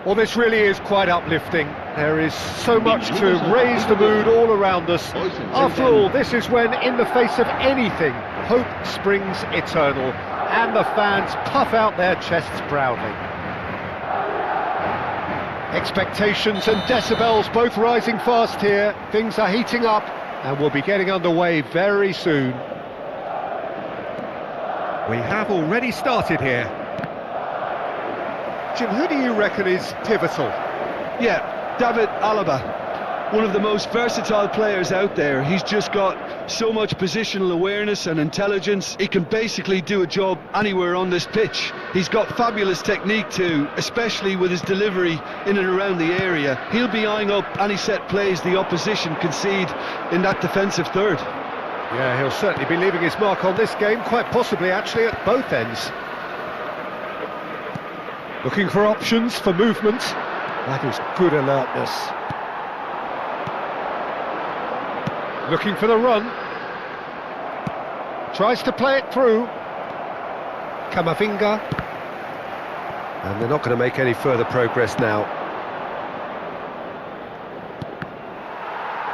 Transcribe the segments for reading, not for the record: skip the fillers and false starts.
Well, this really is quite uplifting. There is so much to raise the mood all around us. After all, this is when, in the face of anything, hope springs eternal, and the fans puff out their chests proudly. Expectations and decibels both rising fast here. Things are heating up, and we'll be getting underway very soon. We have already started here. Jim, who do you reckon is pivotal? Yeah, David Alaba, one of the most versatile players out there. He's just got so much positional awareness and intelligence. He can basically do a job anywhere on this pitch. He's got fabulous technique too, especially with his delivery in and around the area. He'll be eyeing up any set plays the opposition concede in that defensive third. Yeah, he'll certainly be leaving his mark on this game, quite possibly actually at both ends. Looking for options for movement. That is good alertness. Looking for the run. Tries to play it through. Camavinga. And they're not going to make any further progress now.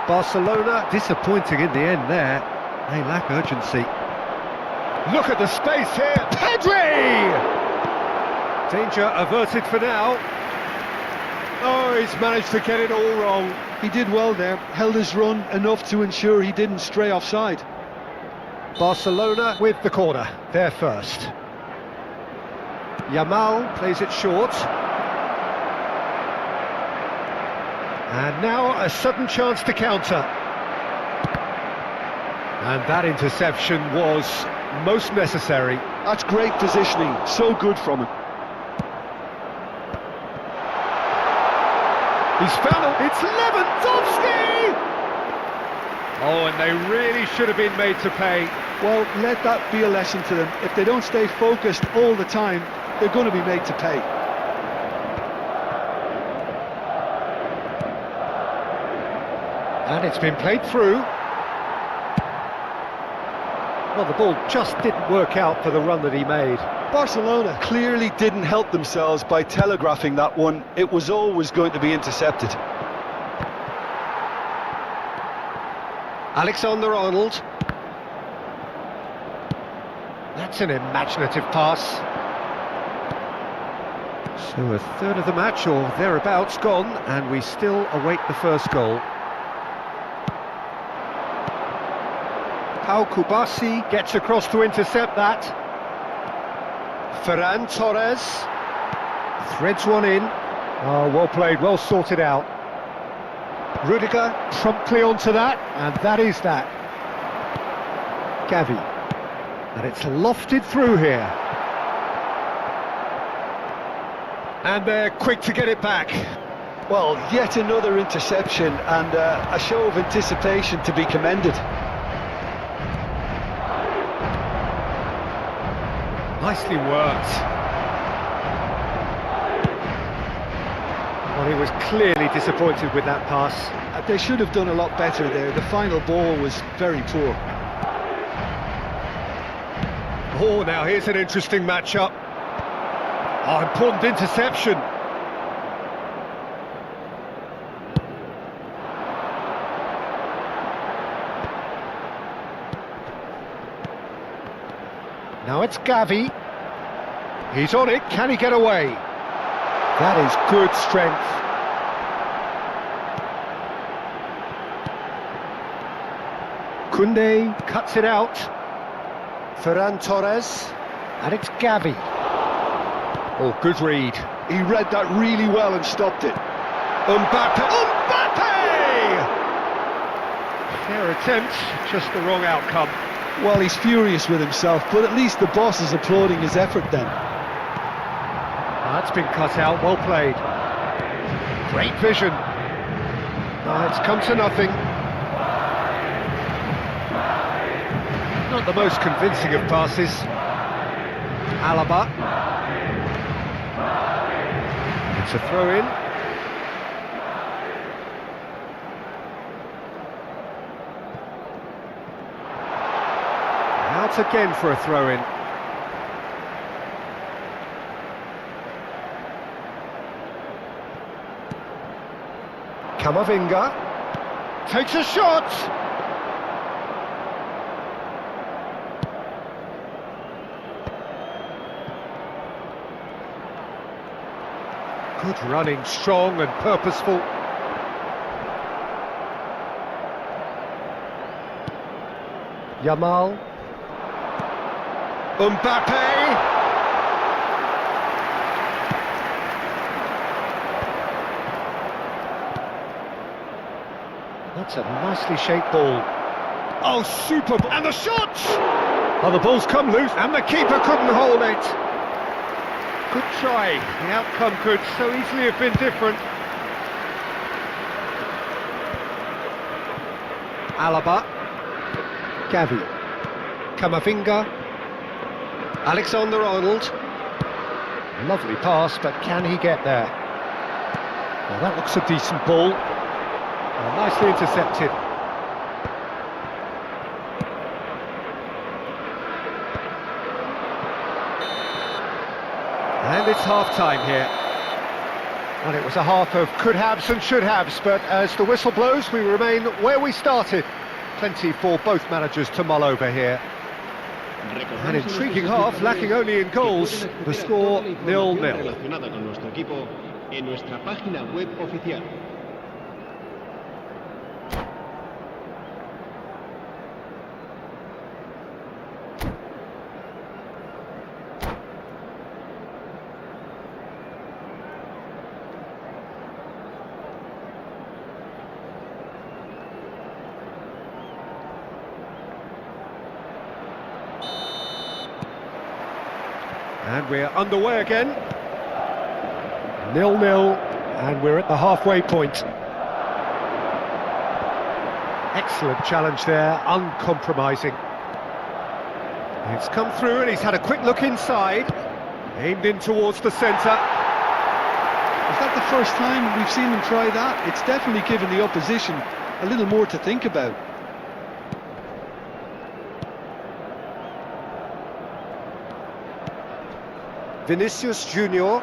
Barcelona disappointing in the end there. They lack urgency. Look at the space here. Pedri! Danger averted for now. Oh, he's managed to get it all wrong. He did well there, held his run enough to ensure he didn't stray offside. Barcelona with the corner, they're first. Yamal plays it short. And now a sudden chance to counter. And that interception was most necessary. That's great positioning, so good from him. He's found it. It's Lewandowski! Oh, and they really should have been made to pay. Well, let that be a lesson to them. If they don't stay focused all the time, they're going to be made to pay. And it's been played through. Well, the ball just didn't work out for the run that he made. Barcelona clearly didn't help themselves by telegraphing that one. It was always going to be intercepted. Alexander-Arnold. That's an imaginative pass. So a third of the match, or thereabouts, gone, and we still await the first goal. Pau Kubasi gets across to intercept that. Ferran Torres threads one in. Oh, well played, well sorted out. Rudiger promptly onto that, and that is that. Gavi. And it's lofted through here. And they're quick to get it back. Well, yet another interception, and a show of anticipation to be commended. Nicely worked. Well, he was clearly disappointed with that pass. They should have done a lot better there. The final ball was very poor. Oh, now here's an interesting matchup. Oh, important interception. Now it's Gavi. He's on it. Can he get away? That is good strength. Koundé cuts it out. Ferran Torres. And it's Gavi. Oh, good read. He read that really well and stopped it. Mbappe! Fair attempt, just the wrong outcome. Well, he's furious with himself, but at least the boss is applauding his effort then. That's been cut out, well played. Great vision. It's come to nothing. Not the most convincing of passes. Alaba. It's a throw-in. Out again for a throw-in. Camavinga takes a shot. Good running, strong and purposeful. Yamal. Mbappe. That's a nicely shaped ball. Oh, super ball. And the shot! Oh, the ball's come loose, and the keeper couldn't hold it. Good try. The outcome could so easily have been different. Alaba. Gavi. Camavinga. Alexander-Arnold. Lovely pass, but can he get there? Well, that looks a decent ball. Well, nicely intercepted. And it's half-time here. Well, it was a half of could-haves and should-haves, but as the whistle blows, we remain where we started. Plenty for both managers to mull over here. An intriguing half, lacking only in goals. The score 0-0. And we're underway again. 0-0, and we're at the halfway point. Excellent challenge there, uncompromising. It's come through and he's had a quick look inside. Aimed in towards the centre. Is that the first time we've seen them try that? It's definitely given the opposition a little more to think about. Vinicius Junior.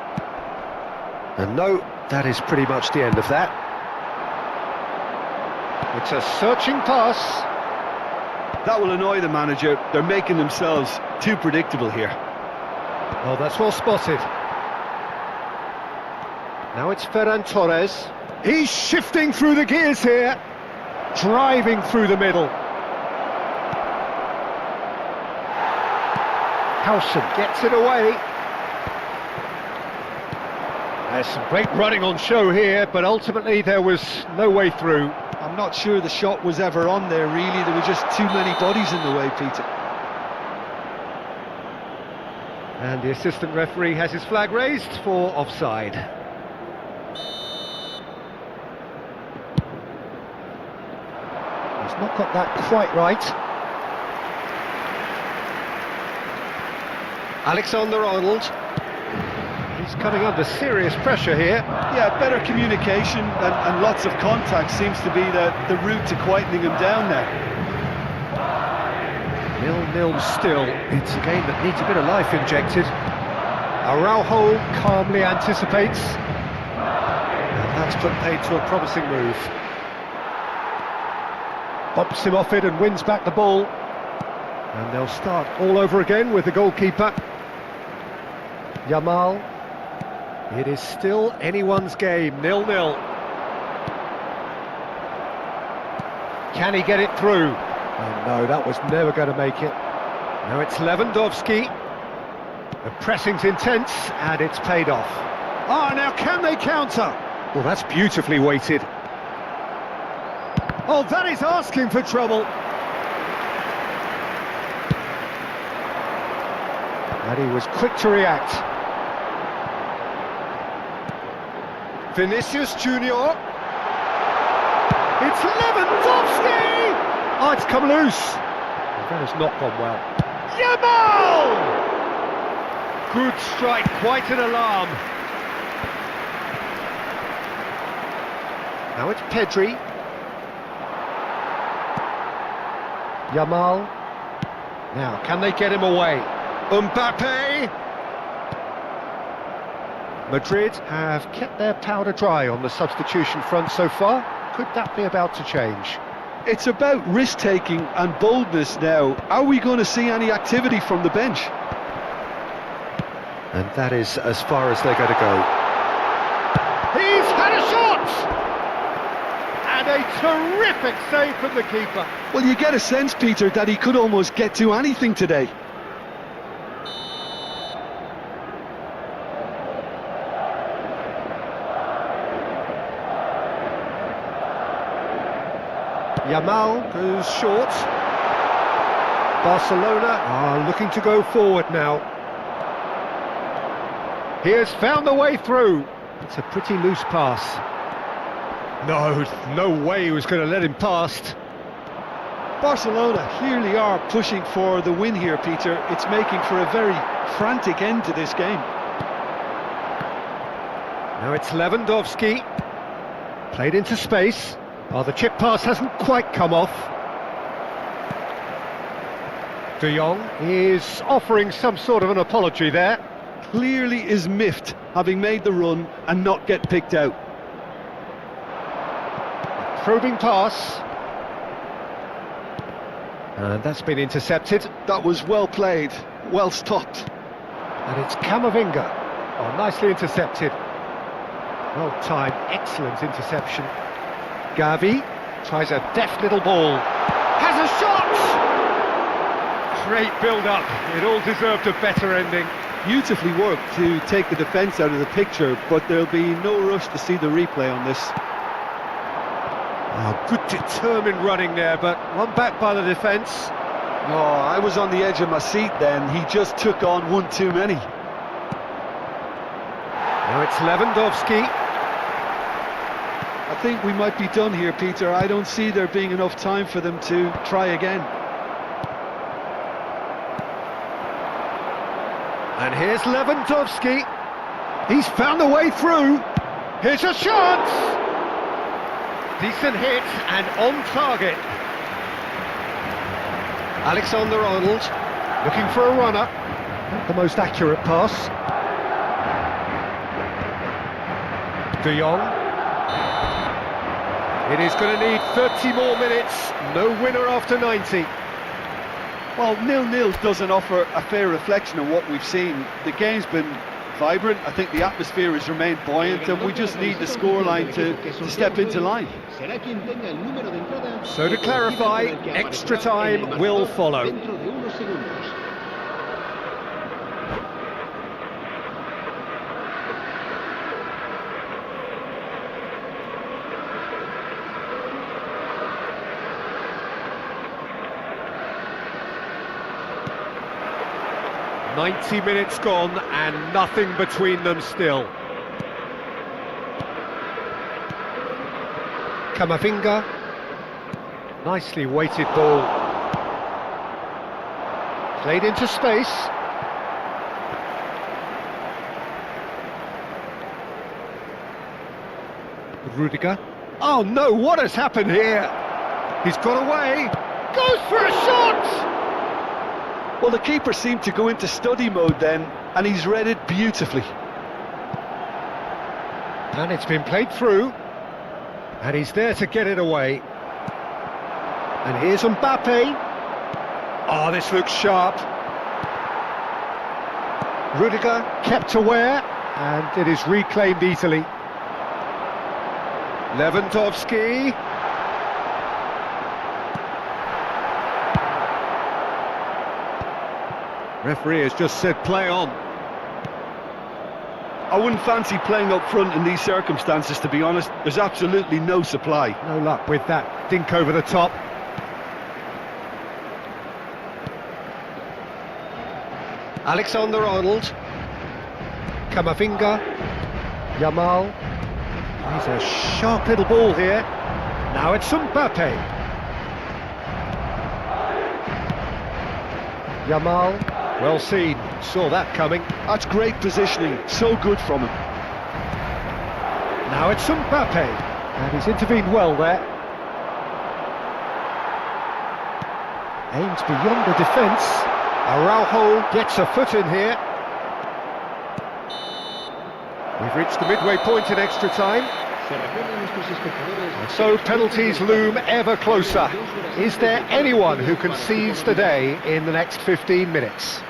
And no, that is pretty much the end of that. It's a searching pass. That will annoy the manager. They're making themselves too predictable here. Oh, that's well spotted. Now it's Ferran Torres. He's shifting through the gears here. Driving through the middle. Howson gets it away. There's some great running on show here, but ultimately there was no way through. I'm not sure the shot was ever on there, really. There were just too many bodies in the way, Peter. And the assistant referee has his flag raised for offside. He's not got that quite right. Alexander-Arnold. He's coming under serious pressure here. Yeah, better communication and lots of contact seems to be the route to quietening him down now. 0-0 still. It's a game that needs a bit of life injected. Araujo calmly anticipates. And that's put paid to a promising move. Bumps him off it and wins back the ball. And they'll start all over again with the goalkeeper. Yamal. It is still anyone's game, 0-0. Can he get it through? Oh no, that was never going to make it. Now it's Lewandowski. The pressing's intense, and it's paid off. Ah, now can they counter? Well, that's beautifully weighted. Oh, that is asking for trouble. And he was quick to react. Vinicius Junior. It's Lewandowski! Oh, it's come loose. Well, that has not gone well. Yamal! Good strike, quite an alarm. Now it's Pedri. Yamal. Now, can they get him away? Mbappe! Madrid have kept their powder dry on the substitution front so far. Could that be about to change? It's about risk-taking and boldness now. Are we going to see any activity from the bench? And that is as far as they're going to go. He's had a shot! And a terrific save from the keeper. Well, you get a sense, Peter, that he could almost get to anything today. Yamal goes short. Barcelona are looking to go forward now. He has found the way through. It's a pretty loose pass. No way he was going to let him past. Barcelona clearly are pushing for the win here, Peter. It's making for a very frantic end to this game. Now it's Lewandowski. Played into space. Oh, the chip pass hasn't quite come off. De Jong is offering some sort of an apology there. Clearly is miffed, having made the run and not get picked out. Probing pass. And that's been intercepted. That was well played, well stopped. And it's Camavinga. Oh, nicely intercepted. Well timed, excellent interception. Gavi tries a deft little ball. Has a shot! Great build-up. It all deserved a better ending. Beautifully worked to take the defence out of the picture, but there'll be no rush to see the replay on this. Oh, good determined running there, but one back by the defence. Oh, I was on the edge of my seat then. He just took on one too many. Now it's Lewandowski. I think we might be done here, Peter. I don't see there being enough time for them to try again. And here's Lewandowski. He's found a way through. Here's a shot! Decent hit and on target. Alexander-Arnold looking for a runner. Not the most accurate pass. De Jong. It is going to need 30 more minutes. No winner after 90. Well, 0-0 doesn't offer a fair reflection of what we've seen. The game's been vibrant. I think the atmosphere has remained buoyant, and we just need the scoreline to step into line. So to clarify, extra time will follow. 90 minutes gone and nothing between them still. Camavinga. Nicely weighted ball. Played into space. Rudiger. Oh no, what has happened here? He's got away. Goes for a shot! Well, the keeper seemed to go into study mode then, and he's read it beautifully. And it's been played through, and he's there to get it away. And here's Mbappe. Oh, this looks sharp. Rudiger kept aware, and it is reclaimed easily. Lewandowski. Referee has just said play on. I wouldn't fancy playing up front in these circumstances, to be honest. There's absolutely no supply. No luck with that dink over the top. Alexander-Arnold. Camavinga. Yamal. He's a sharp little ball here. Now it's Mbappe. Yamal. Well seen, saw that coming. That's great positioning, so good from him. Now it's Mbappe, and he's intervened well there. Aims beyond the defence. Araujo gets a foot in here. We've reached the midway point in extra time. And so penalties loom ever closer. Is there anyone who can seize the day in the next 15 minutes?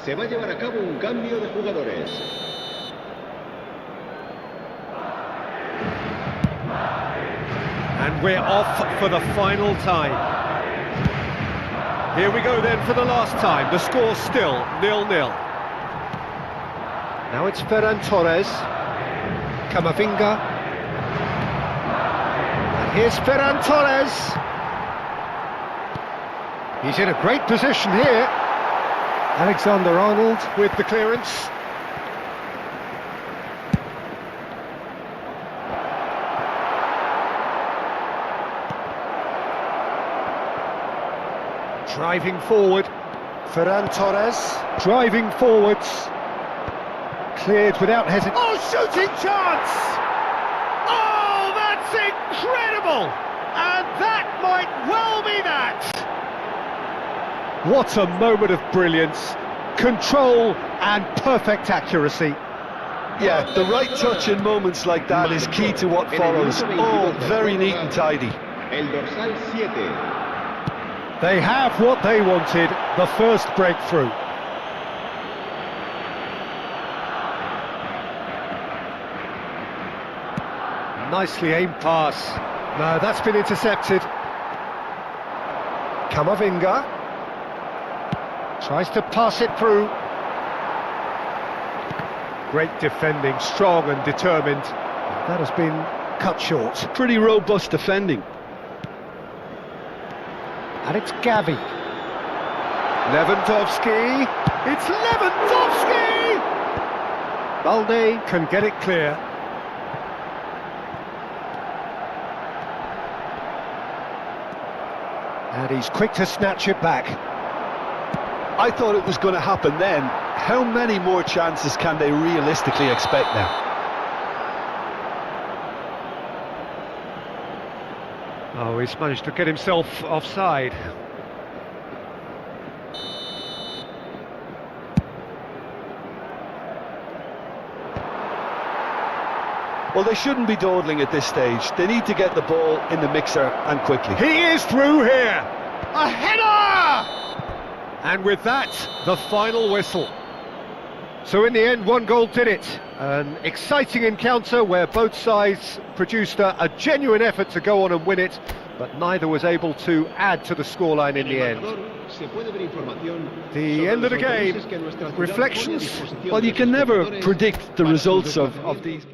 Se va a llevar a cabo un cambio de jugadores. And we're off for the final time. Here we go then for the last time. The score's still 0-0. Now it's Ferran Torres. Camavinga. And here's Ferran Torres. He's in a great position here. Alexander-Arnold with the clearance. Driving forward. Ferran Torres driving forwards. Cleared without hesitation. Oh, shooting chance! Oh, that's incredible! And that might well be that! What a moment of brilliance, control and perfect accuracy. Yeah, the right touch in moments like that is key to what follows. All very neat and tidy. El dorsal 7. They have what they wanted, the first breakthrough. Nicely aimed pass. No, that's been intercepted. Camavinga. Tries to pass it through. Great defending, strong and determined. That has been cut short. Pretty robust defending. And it's Gavi. Lewandowski. It's Lewandowski! Balde can get it clear. And he's quick to snatch it back. I thought it was going to happen then. How many more chances can they realistically expect now? Oh, he's managed to get himself offside. Well, they shouldn't be dawdling at this stage. They need to get the ball in the mixer and quickly. He is through here! A header! And with that, the final whistle. So in the end, one goal did it. An exciting encounter where both sides produced a genuine effort to go on and win it, but neither was able to add to the scoreline in the end. The end of the game. Reflections? Well, you can never predict the results of these.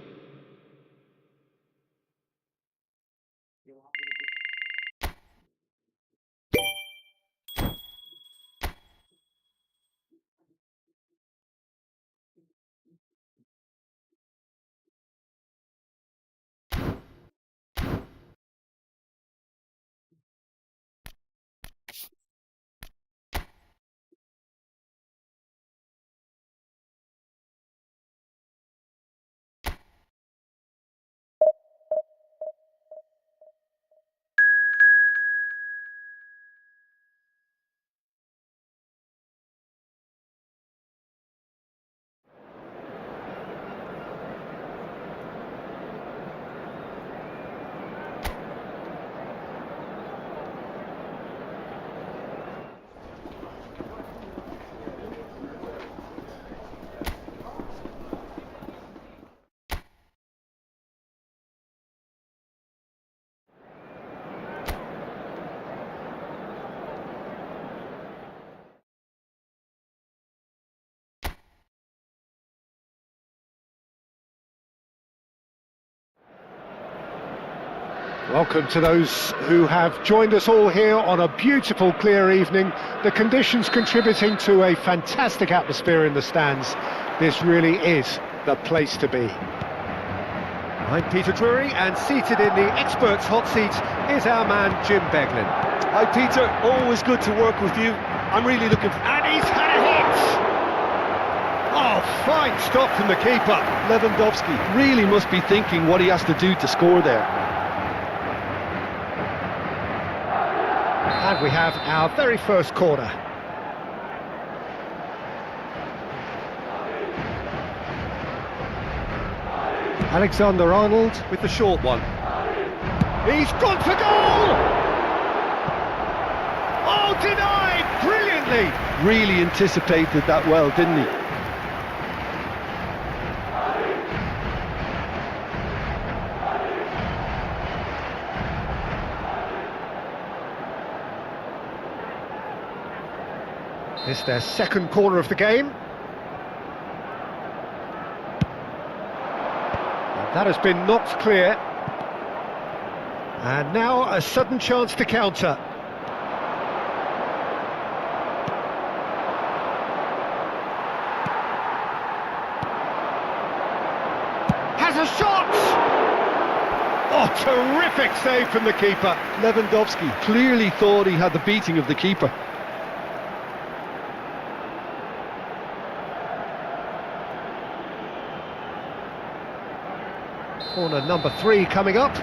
Welcome to those who have joined us all here on a beautiful, clear evening. The conditions contributing to a fantastic atmosphere in the stands. This really is the place to be. I'm Peter Drury, and seated in the experts' hot seat is our man Jim Beglin. Hi Peter, always good to work with you. I'm really looking for... And he's had a hit! Oh, fine stop from the keeper. Lewandowski really must be thinking what he has to do to score there. And we have our very first corner. Alexander-Arnold with the short one. He's gone for goal! Oh, denied! Brilliantly! Really anticipated that well, didn't he? It's their second corner of the game. That has been knocked clear. And now a sudden chance to counter. Has a shot! Oh, terrific save from the keeper. Lewandowski clearly thought he had the beating of the keeper. Corner number 3 coming up.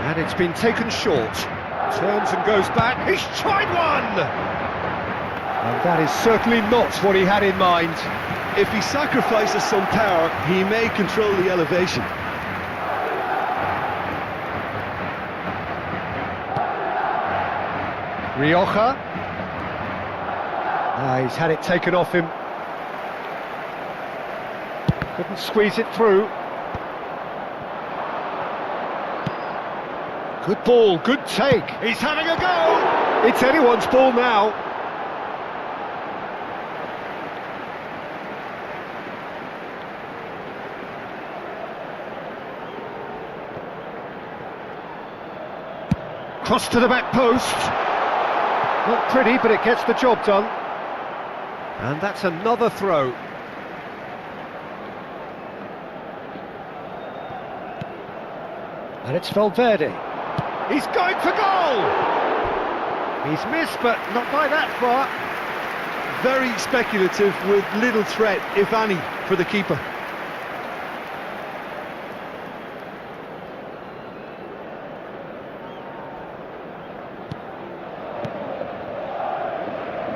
And it's been taken short. Turns and goes back. He's tried one! And that is certainly not what he had in mind. If he sacrifices some power, he may control the elevation. Rioja. He's had it taken off him. Couldn't squeeze it through. Good ball, good take. He's having a go. It's anyone's ball now. Cross to the back post. Not pretty, but it gets the job done. And that's another throw. And it's Valverde. He's going for goal! He's missed, but not by that far. Very speculative with little threat, if any, for the keeper.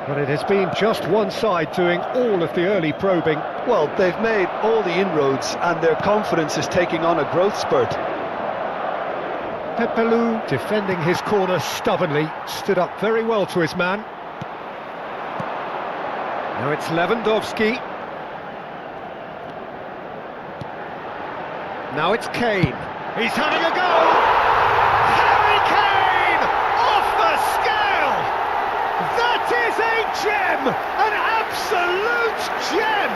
But it has been just one side doing all of the early probing. Well, they've made all the inroads and their confidence is taking on a growth spurt. Pepelu, defending his corner stubbornly, stood up very well to his man. Now it's Lewandowski. Now it's Kane. He's having a go! Harry Kane! Off the scale! That is a gem! An absolute gem!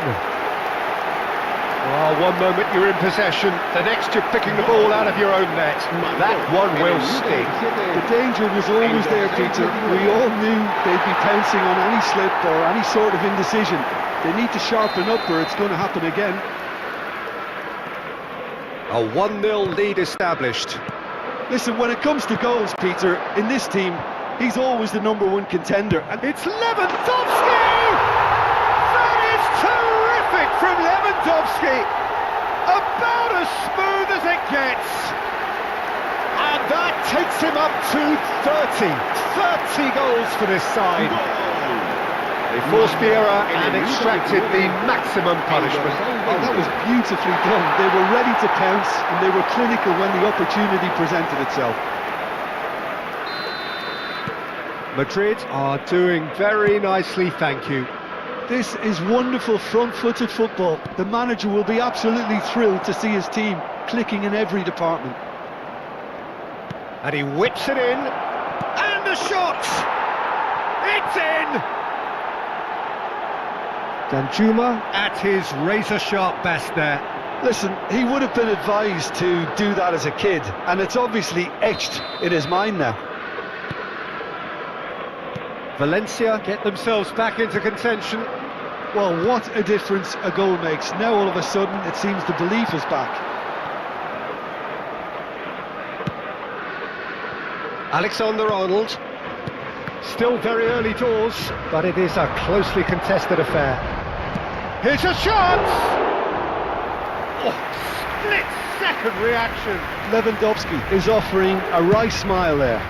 Well, one moment you're in possession, the next you're picking the ball out of your own net. That one will sting. The danger was always there, Peter. We all knew they'd be pouncing on any slip or any sort of indecision. They need to sharpen up or it's going to happen again. A 1-0 lead established. Listen, when it comes to goals, Peter, in this team, he's always the #1 contender. And it's Lewandowski! That is terrific from Lewandowski! About as smooth as it gets! And that takes him up to 30 goals for this side. They forced the error and extracted the maximum punishment. Oh, that was beautifully done. They were ready to pounce and they were clinical when the opportunity presented itself. Madrid are doing very nicely, thank you. This is wonderful front-footed football. The manager will be absolutely thrilled to see his team clicking in every department. And he whips it in, and a shot! It's in! Danjuma at his razor-sharp best there. Listen, he would have been advised to do that as a kid, and it's obviously etched in his mind now. Valencia get themselves back into contention. Well, what a difference a goal makes. Now all of a sudden it seems the belief is back. Alexander-Arnold. Still very early doors, but it is a closely contested affair. Here's a shot! Oh, split-second reaction. Lewandowski is offering a wry smile there.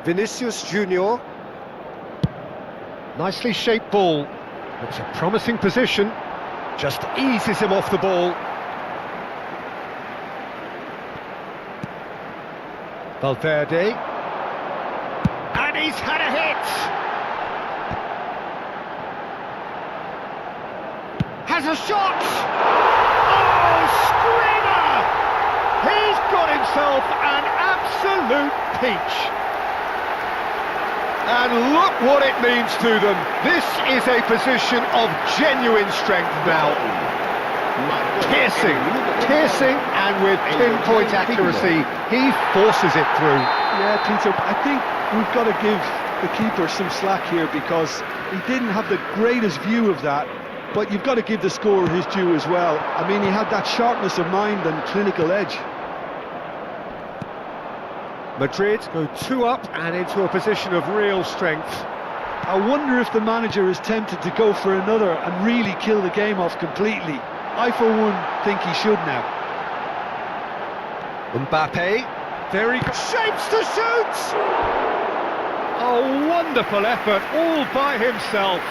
Vinicius Junior. Nicely shaped ball. It's a promising position. Just eases him off the ball. Valverde. And he's had a hit! Has a shot! Oh, screamer! He's got himself an absolute peach. And look what it means to them. This is a position of genuine strength now. Piercing, and with pinpoint accuracy, he forces it through. Yeah, Peter, I think we've got to give the keeper some slack here because he didn't have the greatest view of that, but you've got to give the scorer his due as well. I mean, he had that sharpness of mind and clinical edge. Madrid go 2 up and into a position of real strength. I wonder if the manager is tempted to go for another and really kill the game off completely. I, for one, think he should now. Mbappe, very good. Shapes to shoot! A wonderful effort all by himself.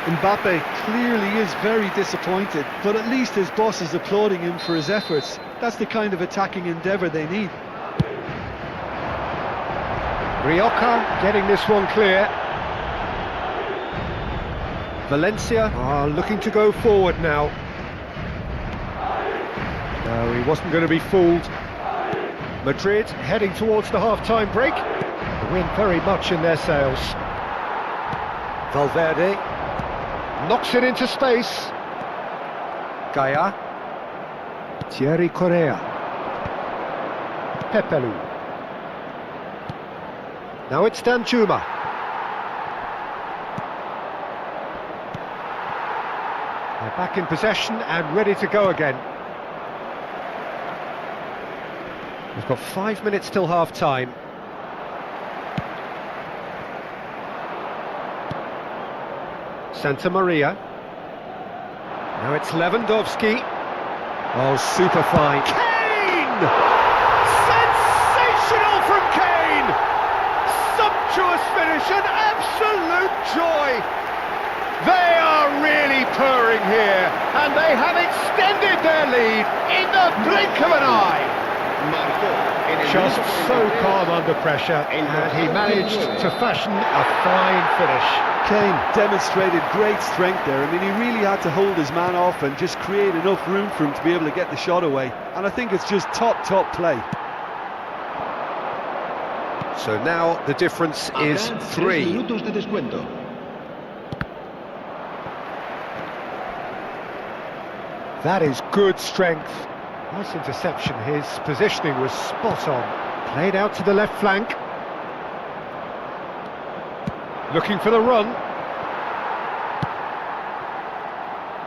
Mbappe clearly is very disappointed, but at least his boss is applauding him for his efforts. That's the kind of attacking endeavour they need. Rioja getting this one clear. Valencia are looking to go forward now. No, he wasn't going to be fooled. Madrid heading towards the half-time break. The wind very much in their sails. Valverde knocks it into space. Gaia. Thierry Correa. Pepelu. Now it's Danjuma. They're back in possession and ready to go again. We've got 5 minutes till half-time. Santa Maria. Now it's Lewandowski. Oh, super fine. Kane! Sensational from Kane! Sumptuous finish, an absolute joy. They are really purring here, and they have extended their lead in the blink of an eye. Just so calm under pressure, and he managed to fashion a fine finish. Kane demonstrated great strength there. I mean, he really had to hold his man off and just create enough room for him to be able to get the shot away. And I think it's just top play. So now the difference is 3. That is good strength. Nice interception. His positioning was spot on. Played out to the left flank. Looking for the run.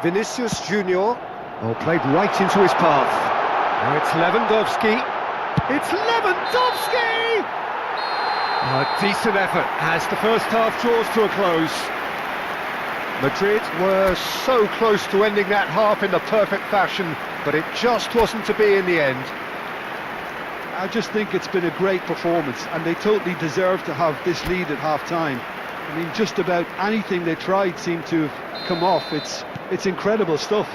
Vinicius Junior. Oh, played right into his path. Now it's Lewandowski. It's Lewandowski! A decent effort as the first half draws to a close. Madrid were so close to ending that half in the perfect fashion, but it just wasn't to be in the end. I just think it's been a great performance, and they totally deserve to have this lead at half-time. I mean, just about anything they tried seemed to have come off. It's incredible stuff.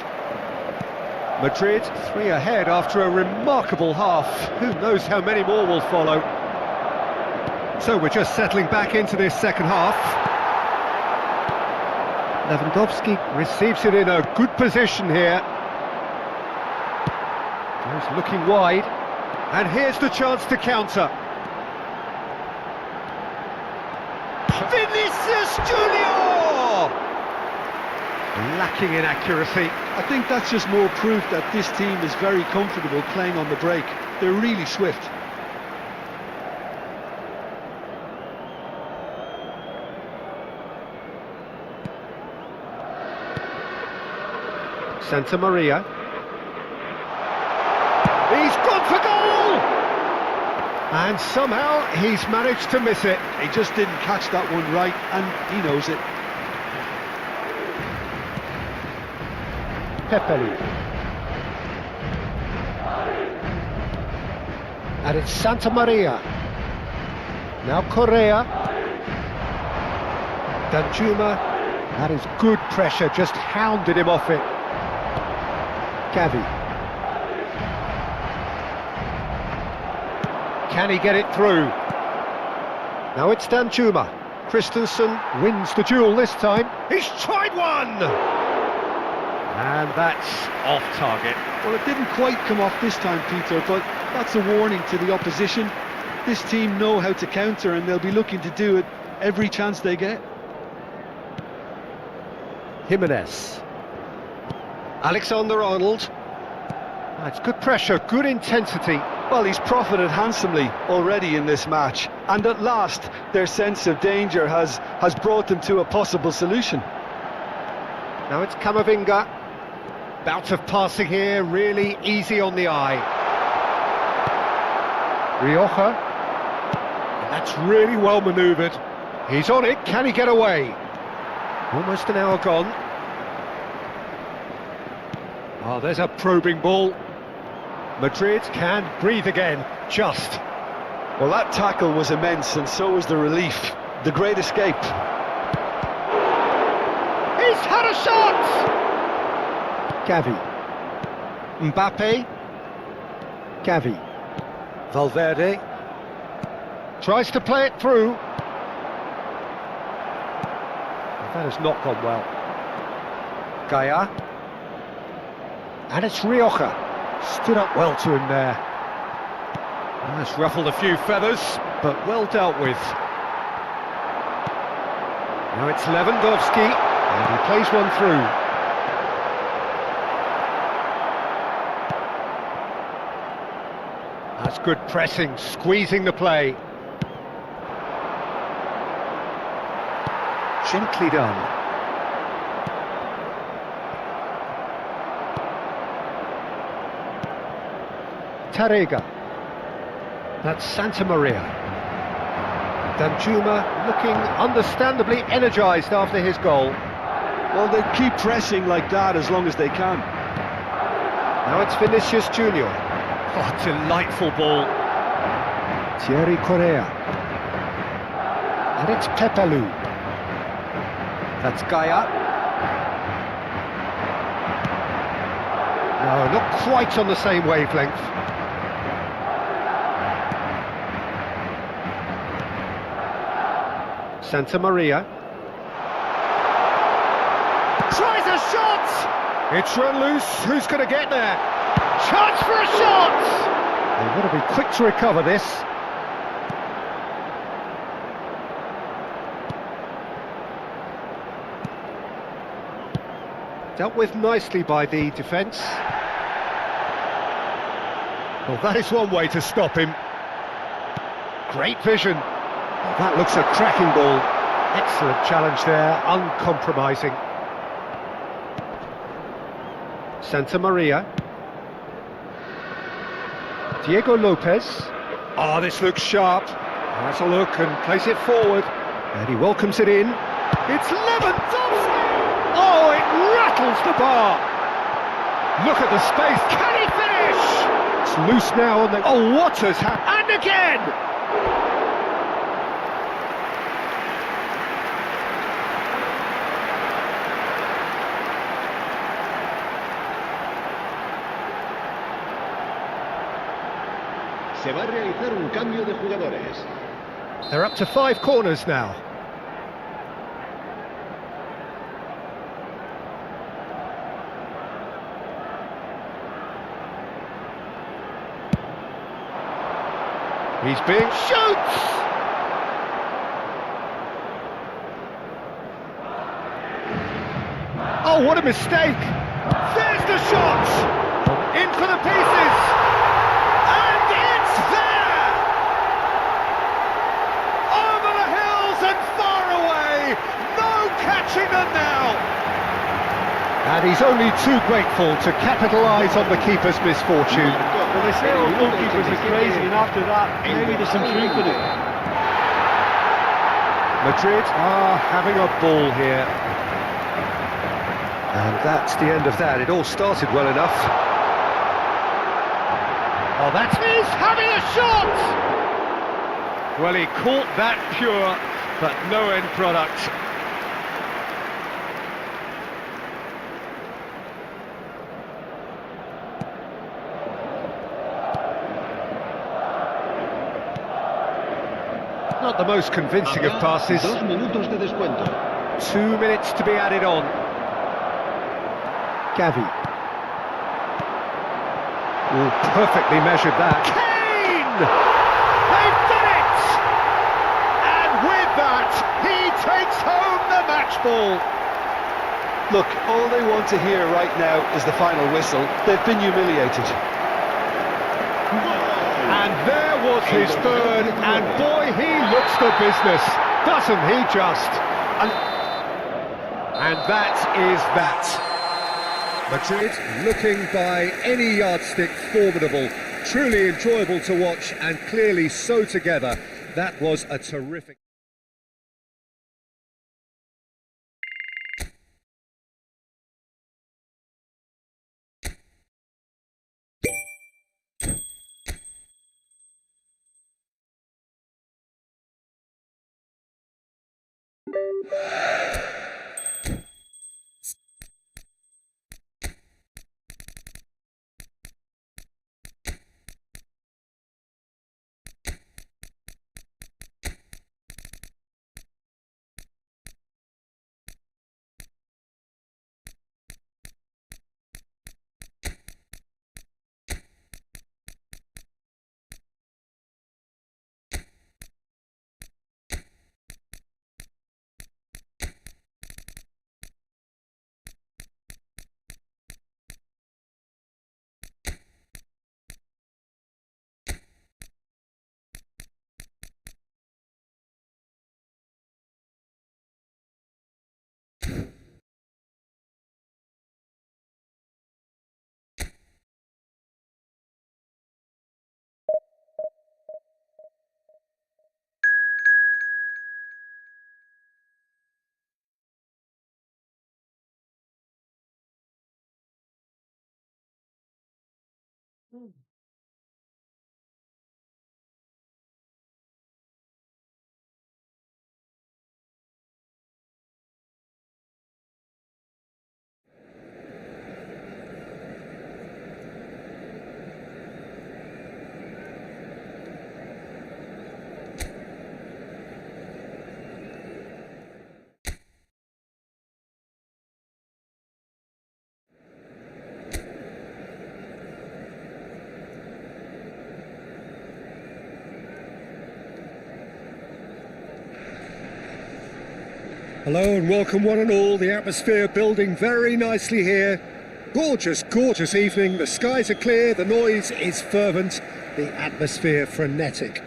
Madrid 3 ahead after a remarkable half. Who knows how many more will follow. So we're just settling back into this second half. Lewandowski receives it in a good position here. Goes looking wide. And here's the chance to counter. Vinicius Junior! Lacking in accuracy. I think that's just more proof that this team is very comfortable playing on the break. They're really swift. Santa Maria. He's gone for goal! And somehow he's managed to miss it. He just didn't catch that one right, and he knows it. Pepelu. And it's Santa Maria. Now Correa. Danjuma. That is good pressure, just hounded him off it. Gavi. Can he get it through? Now it's Danjuma. Christensen wins the duel this time. He's tried one! And that's off target. Well, it didn't quite come off this time, Peter, but that's a warning to the opposition. This team know how to counter, and they'll be looking to do it every chance they get. Jimenez. Alexander-Arnold. That's good pressure, good intensity. Well, he's profited handsomely already in this match, and at last their sense of danger has brought them to a possible solution. Now it's Camavinga. Bout of passing here, really easy on the eye. Rioja. And that's really well manoeuvred. He's on it, can he get away? Almost an hour gone. Oh, there's a probing ball. Madrid can breathe again, just. Well, that tackle was immense, and so was the relief. The great escape. He's had a shot! Gavi. Mbappe. Gavi. Valverde. Tries to play it through. That has not gone well. Gaia. And it's Rioja. Stood up well to him there. That's ruffled a few feathers, but well dealt with. Now it's Lewandowski, and he plays one through. That's good pressing, squeezing the play. Gently done. Tarrega. That's Santa Maria. Danjuma looking understandably energised after his goal. Well, they keep pressing like that as long as they can. Now it's Vinicius Junior. Oh, delightful ball. Thierry Correa. And it's Pepelu. That's Gaia. No, not quite on the same wavelength. Santa Maria. Tries a shot! It's run loose, who's going to get there? Chance for a shot! They've got to be quick to recover this. Dealt with nicely by the defence. Well, that is one way to stop him. Great vision. Well, that looks a cracking ball. Excellent challenge there, uncompromising. Santa Maria. Diego Lopez. Oh, this looks sharp. Has a look and plays it forward. And he welcomes it in. It's Lewandowski! Oh, it rattles the bar! Look at the space, can he finish? It's loose now on the... Oh, what has happened? And again! Se va a realizar un cambio de jugadores. They're up to 5 corners now. He's being shoots! Oh, what a mistake! There's the shot! In for the pieces! And it's there! Over the hills and far away! No catching them now! And he's only too grateful to capitalise on the keeper's misfortune. Well, they say all goalkeepers are crazy, and after that, maybe there's some truth in it. Madrid are having a ball here. And that's the end of that. It all started well enough. Oh, that's he's having a shot! Well, he caught that pure, but no end product. Not the most convincing of passes. 2 minutos de descuento. 2 minutes to be added on. Gavi. Oh, perfectly measured that. Kane! They've done it! And with that, he takes home the match ball. Look, all they want to hear right now is the final whistle. They've been humiliated. And there was his third, and boy, he looks the business, doesn't he just? And that is that. Madrid looking by any yardstick formidable, truly enjoyable to watch and clearly so together. That was a terrific... Hello and welcome one and all, the atmosphere building very nicely here. Gorgeous, gorgeous evening, the skies are clear, the noise is fervent, the atmosphere frenetic.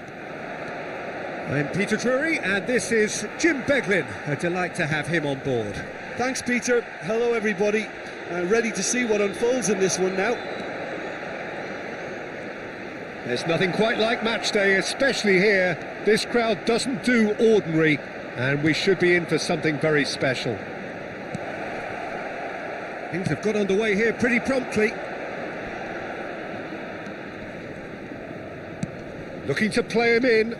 I'm Peter Drury and this is Jim Beglin, a delight to have him on board. Thanks, Peter. Hello, everybody. Ready to see what unfolds in this one now. There's nothing quite like match day, especially here. This crowd doesn't do ordinary, and we should be in for something very special. Things have got underway here pretty promptly. Looking to play him in.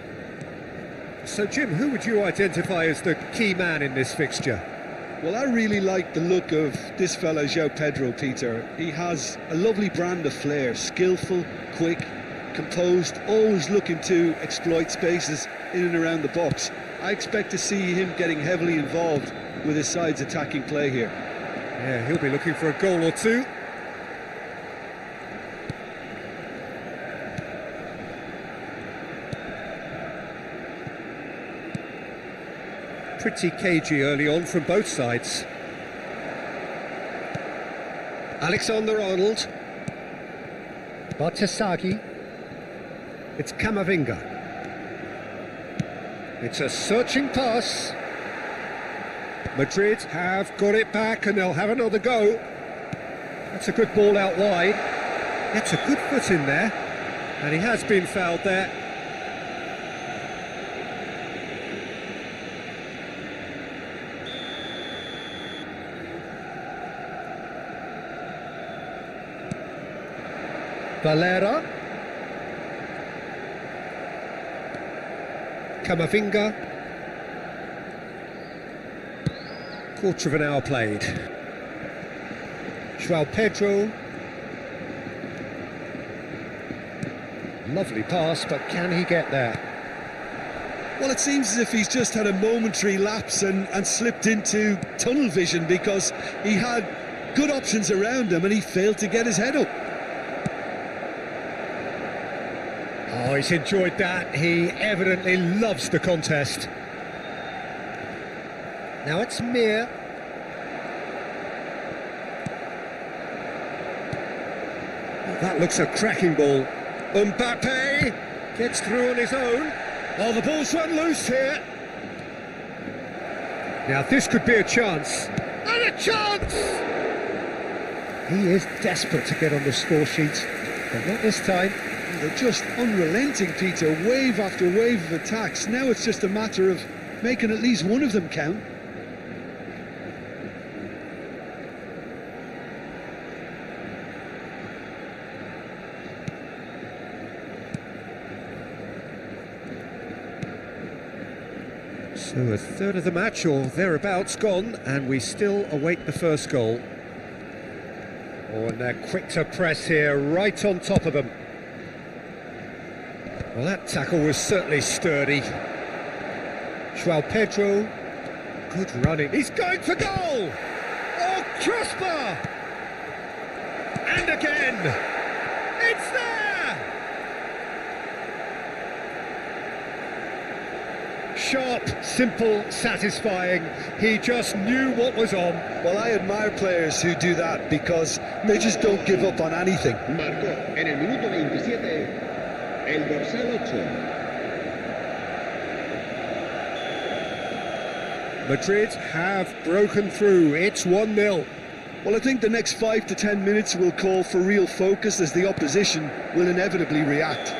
So, Jim, who would you identify as the key man in this fixture? Well, I really like the look of this fella, João Pedro, Peter. He has a lovely brand of flair, skillful, quick, composed, always looking to exploit spaces in and around the box. I expect to see him getting heavily involved with his side's attacking play here. Yeah, he'll be looking for a goal or two. Pretty cagey early on from both sides. Alexander-Arnold. Bartesaghi. It's Camavinga. It's a searching pass. Madrid have got it back and they'll have another go. That's a good ball out wide. Gets a good foot in there. And he has been fouled there. Valera. Camavinga. Quarter of an hour played. João Pedro. Lovely pass, but can he get there? Well, it seems as if he's just had a momentary lapse and slipped into tunnel vision, because he had good options around him and he failed to get his head up. Oh, he's enjoyed that. He evidently loves the contest. Now it's Mir. Oh, that looks a cracking ball. Mbappe gets through on his own. Oh, the ball's run loose here. Now this could be a chance. And a chance! He is desperate to get on the score sheet, but not this time. They're just unrelenting, Peter, wave after wave of attacks. Now it's just a matter of making at least one of them count. So a third of the match or thereabouts gone, and we still await the first goal. Oh, and they're quick to press here, right on top of them. Well, that tackle was certainly sturdy. João Pedro, good running. He's going for goal! Oh, crossbar! And again! It's there! Sharp, simple, satisfying. He just knew what was on. Well, I admire players who do that, because they just don't give up on anything. Marcó en el minuto 27 el dorsal 8. Madrid have broken through. It's 1-0. Well, I think the next 5 to 10 minutes will call for real focus, as the opposition will inevitably react.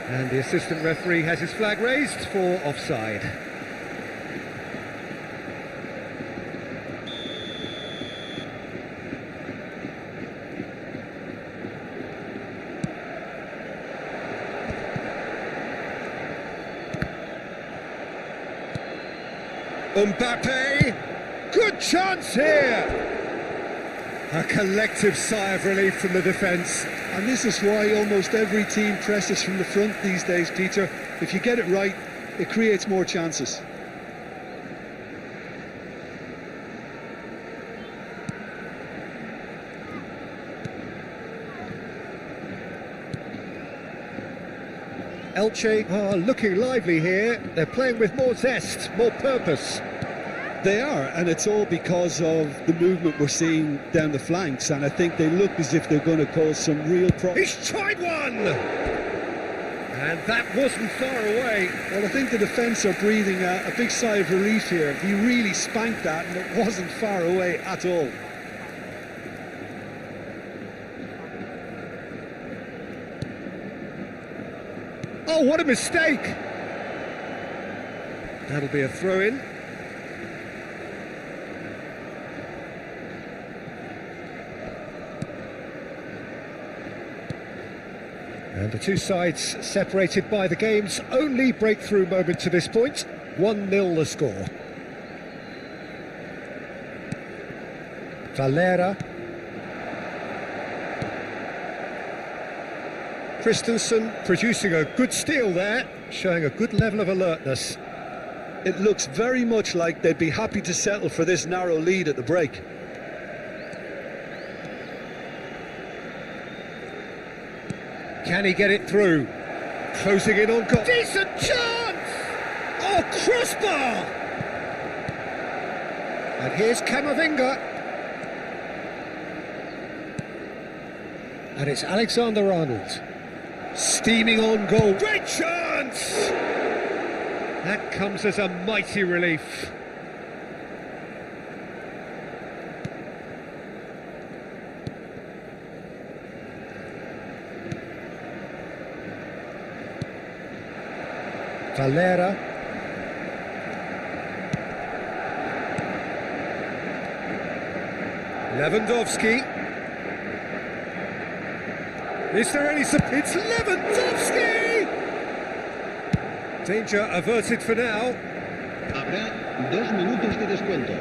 And the assistant referee has his flag raised for offside. Mbappe, good chance here. A collective sigh of relief from the defence. And this is why almost every team presses from the front these days, Peter. If you get it right, it creates more chances. Elche are looking lively here. They're playing with more zest, more purpose. They are, and it's all because of the movement we're seeing down the flanks, and I think they look as if they're going to cause some real problems. He's tried one! And that wasn't far away. Well, I think the defence are breathing a big sigh of relief here. He really spanked that, and it wasn't far away at all. Oh, what a mistake! That'll be a throw-in. And the two sides separated by the game's only breakthrough moment to this point. 1-0 the score. Valera. Christensen producing a good steal there, showing a good level of alertness. It looks very much like they'd be happy to settle for this narrow lead at the break. Can he get it through? Closing in on goal. Decent chance! Oh, crossbar! And here's Camavinga. And it's Alexander-Arnold. Steaming on goal. Great chance! That comes as a mighty relief. Valera. Lewandowski. Is there any support? It's Lewandowski! Danger averted for now. Habrá 2 minutos de descuento.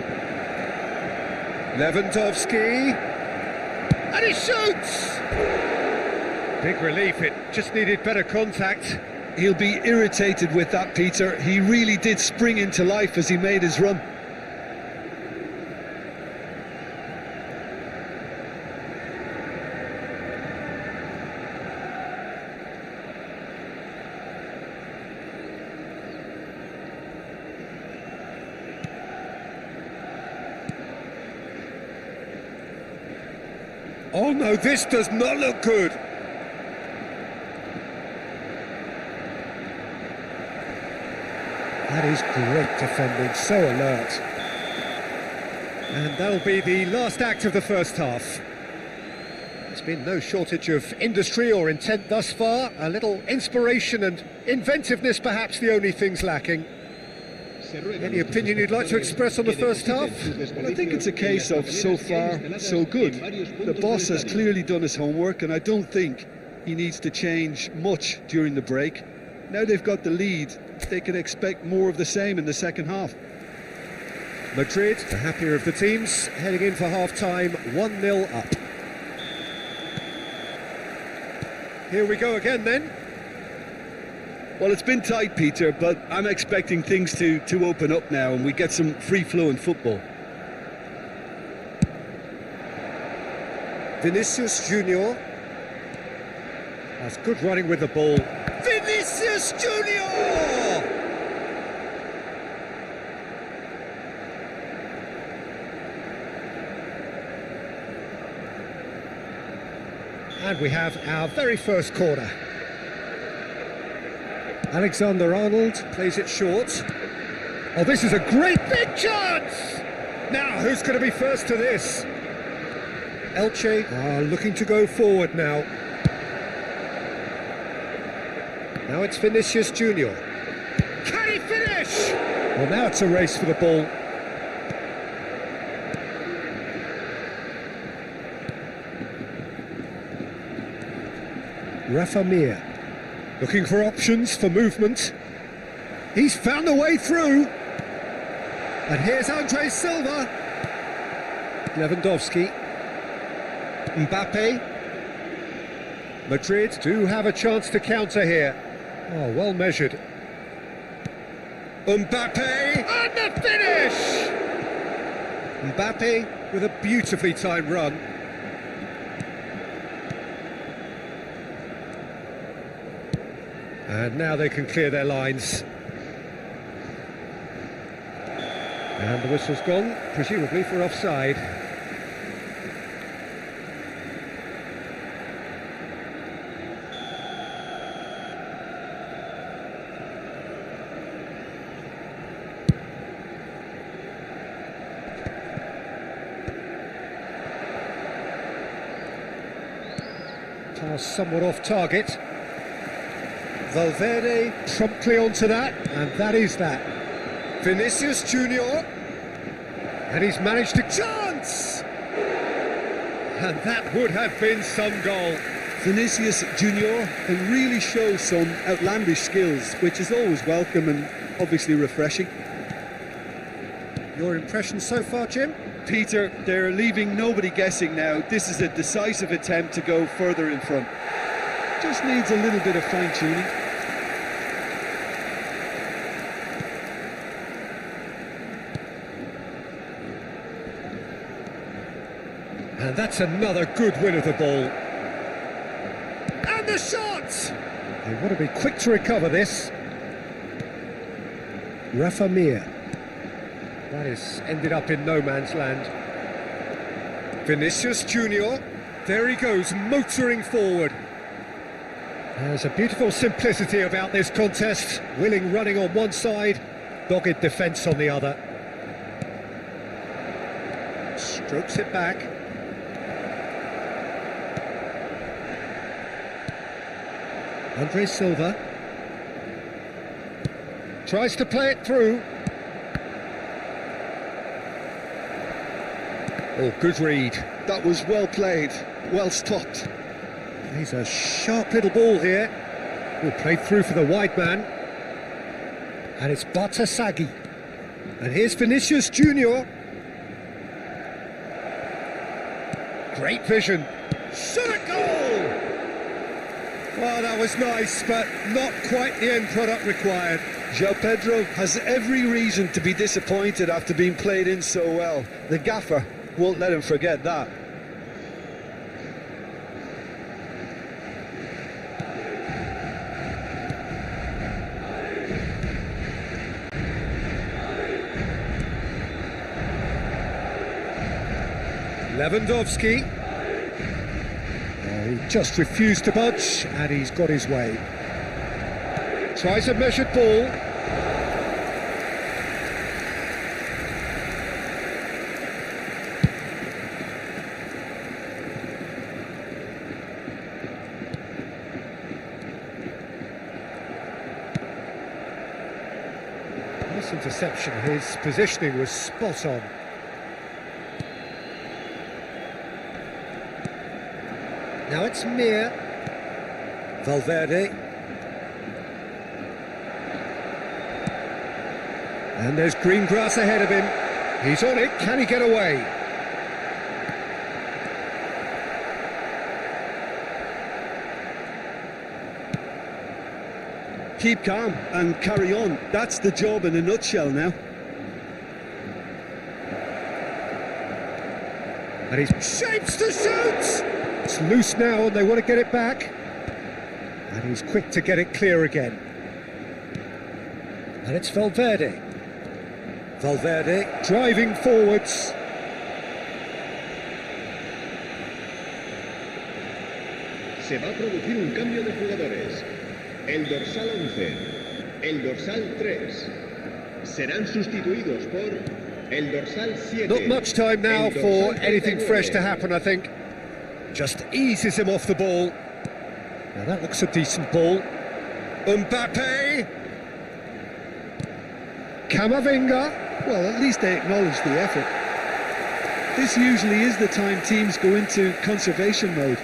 Lewandowski. And he shoots! Big relief, it just needed better contact. He'll be irritated with that, Peter. He really did spring into life as he made his run. Oh no, this does not look good. That is great defending, so alert. And that'll be the last act of the first half. There's been no shortage of industry or intent thus far. A little inspiration and inventiveness, perhaps the only things lacking. Any opinion you'd like to express on the first half? Well, I think it's a case of so far, so good. The boss has clearly done his homework, and I don't think he needs to change much during the break. Now they've got the lead, they can expect more of the same in the second half. Madrid, the happier of the teams, heading in for half-time, 1-0 up. Here we go again then. Well, it's been tight, Peter, but I'm expecting things to open up now and we get some free-flowing football. Vinicius Junior has good running with the ball. Vinicius Junior! And we have our very first corner. Alexander-Arnold plays it short. Oh, this is a great big chance! Now, who's going to be first to this? Elche are looking to go forward now. Now it's Vinicius Junior. Can he finish? Well, now it's a race for the ball. Rafa Mir. Looking for options for movement. He's found a way through. And here's Andre Silva. Lewandowski. Mbappe. Madrid do have a chance to counter here. Oh, well measured. Mbappe. And the finish! Mbappe with a beautifully timed run. And now they can clear their lines. And the whistle's gone, presumably for offside. Pass somewhat off target. Valverde promptly onto that, and that is that. Vinicius Junior, and he's managed to chance, and that would have been some goal. Vinicius Junior can really show some outlandish skills, which is always welcome and obviously refreshing. Your impression so far, Jim? Peter, they're leaving nobody guessing now. This is a decisive attempt to go further in front. Just needs a little bit of fine-tuning. And that's another good win of the ball. And the shot! They want to be quick to recover this. Rafa Mir. That is ended up in no man's land. Vinicius Junior. There he goes, motoring forward. There's a beautiful simplicity about this contest. Willing running on one side, dogged defence on the other. Strokes it back. Andre Silva tries to play it through. Oh, good read. That was well played, well stopped. He's a sharp little ball here. Oh, played through for the wide man. And it's Batasagi. And here's Vinicius Junior. Great vision. Shot a goal! Well, that was nice, but not quite the end product required. João Pedro has every reason to be disappointed after being played in so well. The gaffer won't let him forget that. Lewandowski. He just refused to budge, and he's got his way. Tries a measured ball. This interception, his positioning was spot on. Now it's Mir. Valverde. And there's green grass ahead of him. He's on it. Can he get away? Keep calm and carry on. That's the job in a nutshell now. And he shapes to shoot! It's loose now and they want to get it back. And he's quick to get it clear again. And it's Valverde. Valverde driving forwards. Se va a producir un cambio de jugadores. El dorsal 11, el dorsal 3 serán sustituidos por el dorsal 7. Not much time now for anything fresh to happen, I think. Just eases him off the ball. Now that looks a decent ball. Mbappe. Camavinga. Well, at least they acknowledge the effort. This usually is the time teams go into conservation mode.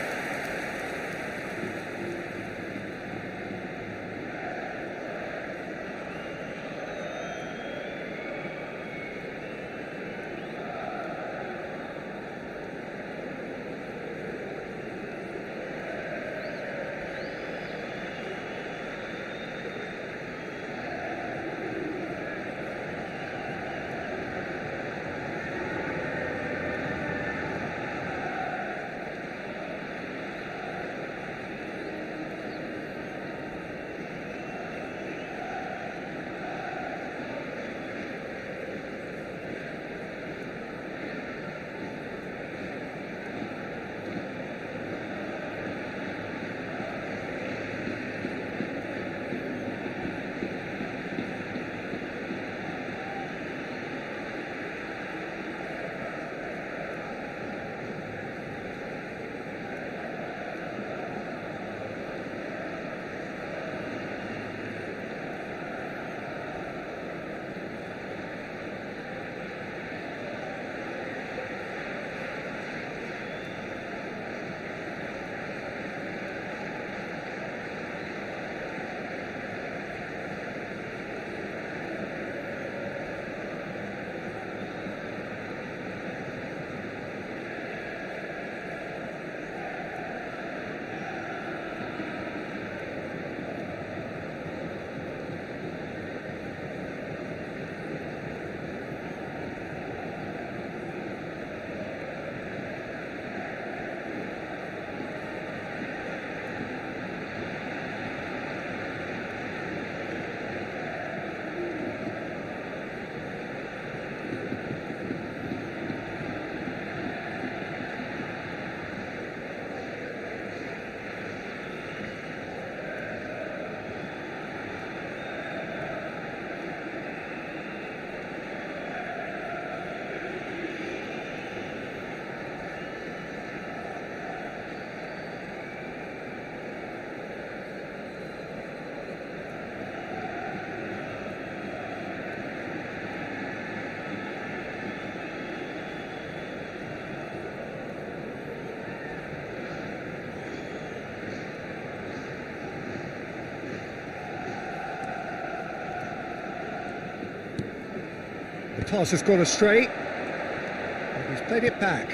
pass has gone astray. And he's played it back.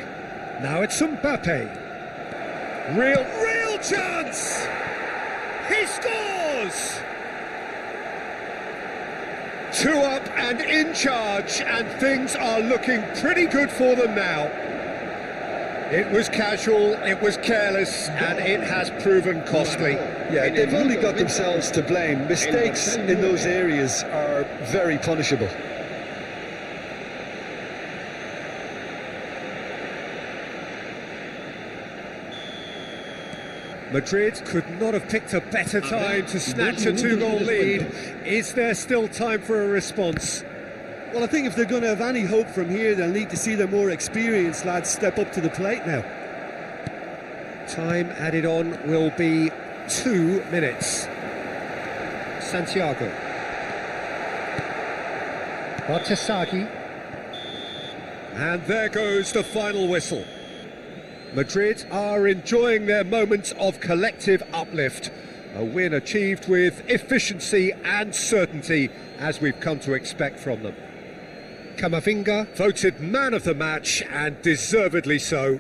Now it's Mbappe. Real chance! He scores! 2 up and in charge, and things are looking pretty good for them now. It was casual, it was careless, and it has proven costly. Yeah, they've only got themselves to blame. Mistakes in those areas are very punishable. Madrid could not have picked a better time to snatch a 2-goal lead. Is there still time for a response? Well, I think if they're going to have any hope from here, they'll need to see their more experienced lads step up to the plate now. Time added on will be 2 minutes. Santiago. Bartasaghi. And there goes the final whistle. Madrid are enjoying their moments of collective uplift. A win achieved with efficiency and certainty, as we've come to expect from them. Camavinga voted man of the match, and deservedly so.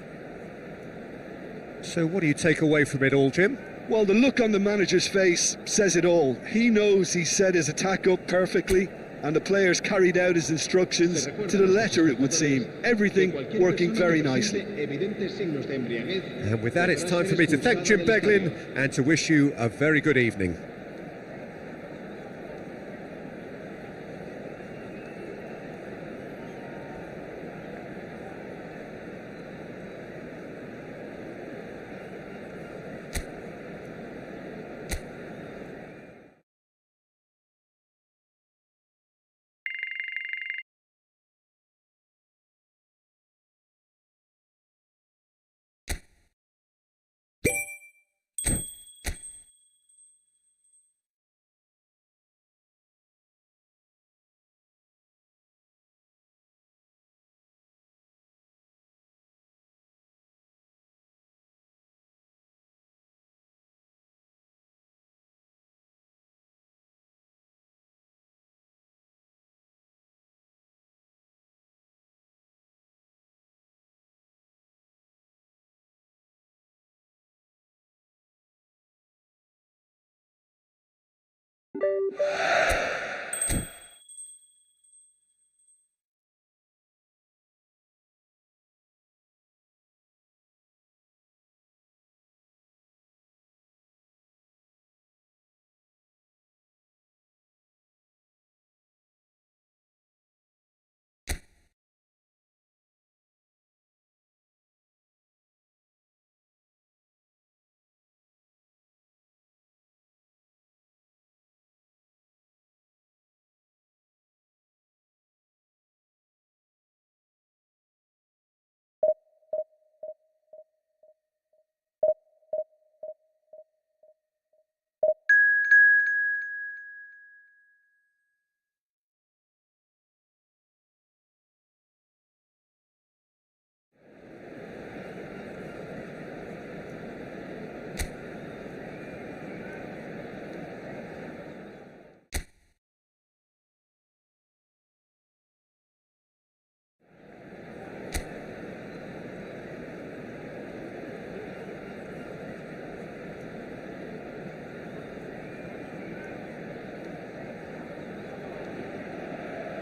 So what do you take away from it all, Jim? Well, the look on the manager's face says it all. He knows he set his attack up perfectly, and the players carried out his instructions to the letter, it would seem. Everything working very nicely. And with that, it's time for me to thank Jim Beglin and to wish you a very good evening.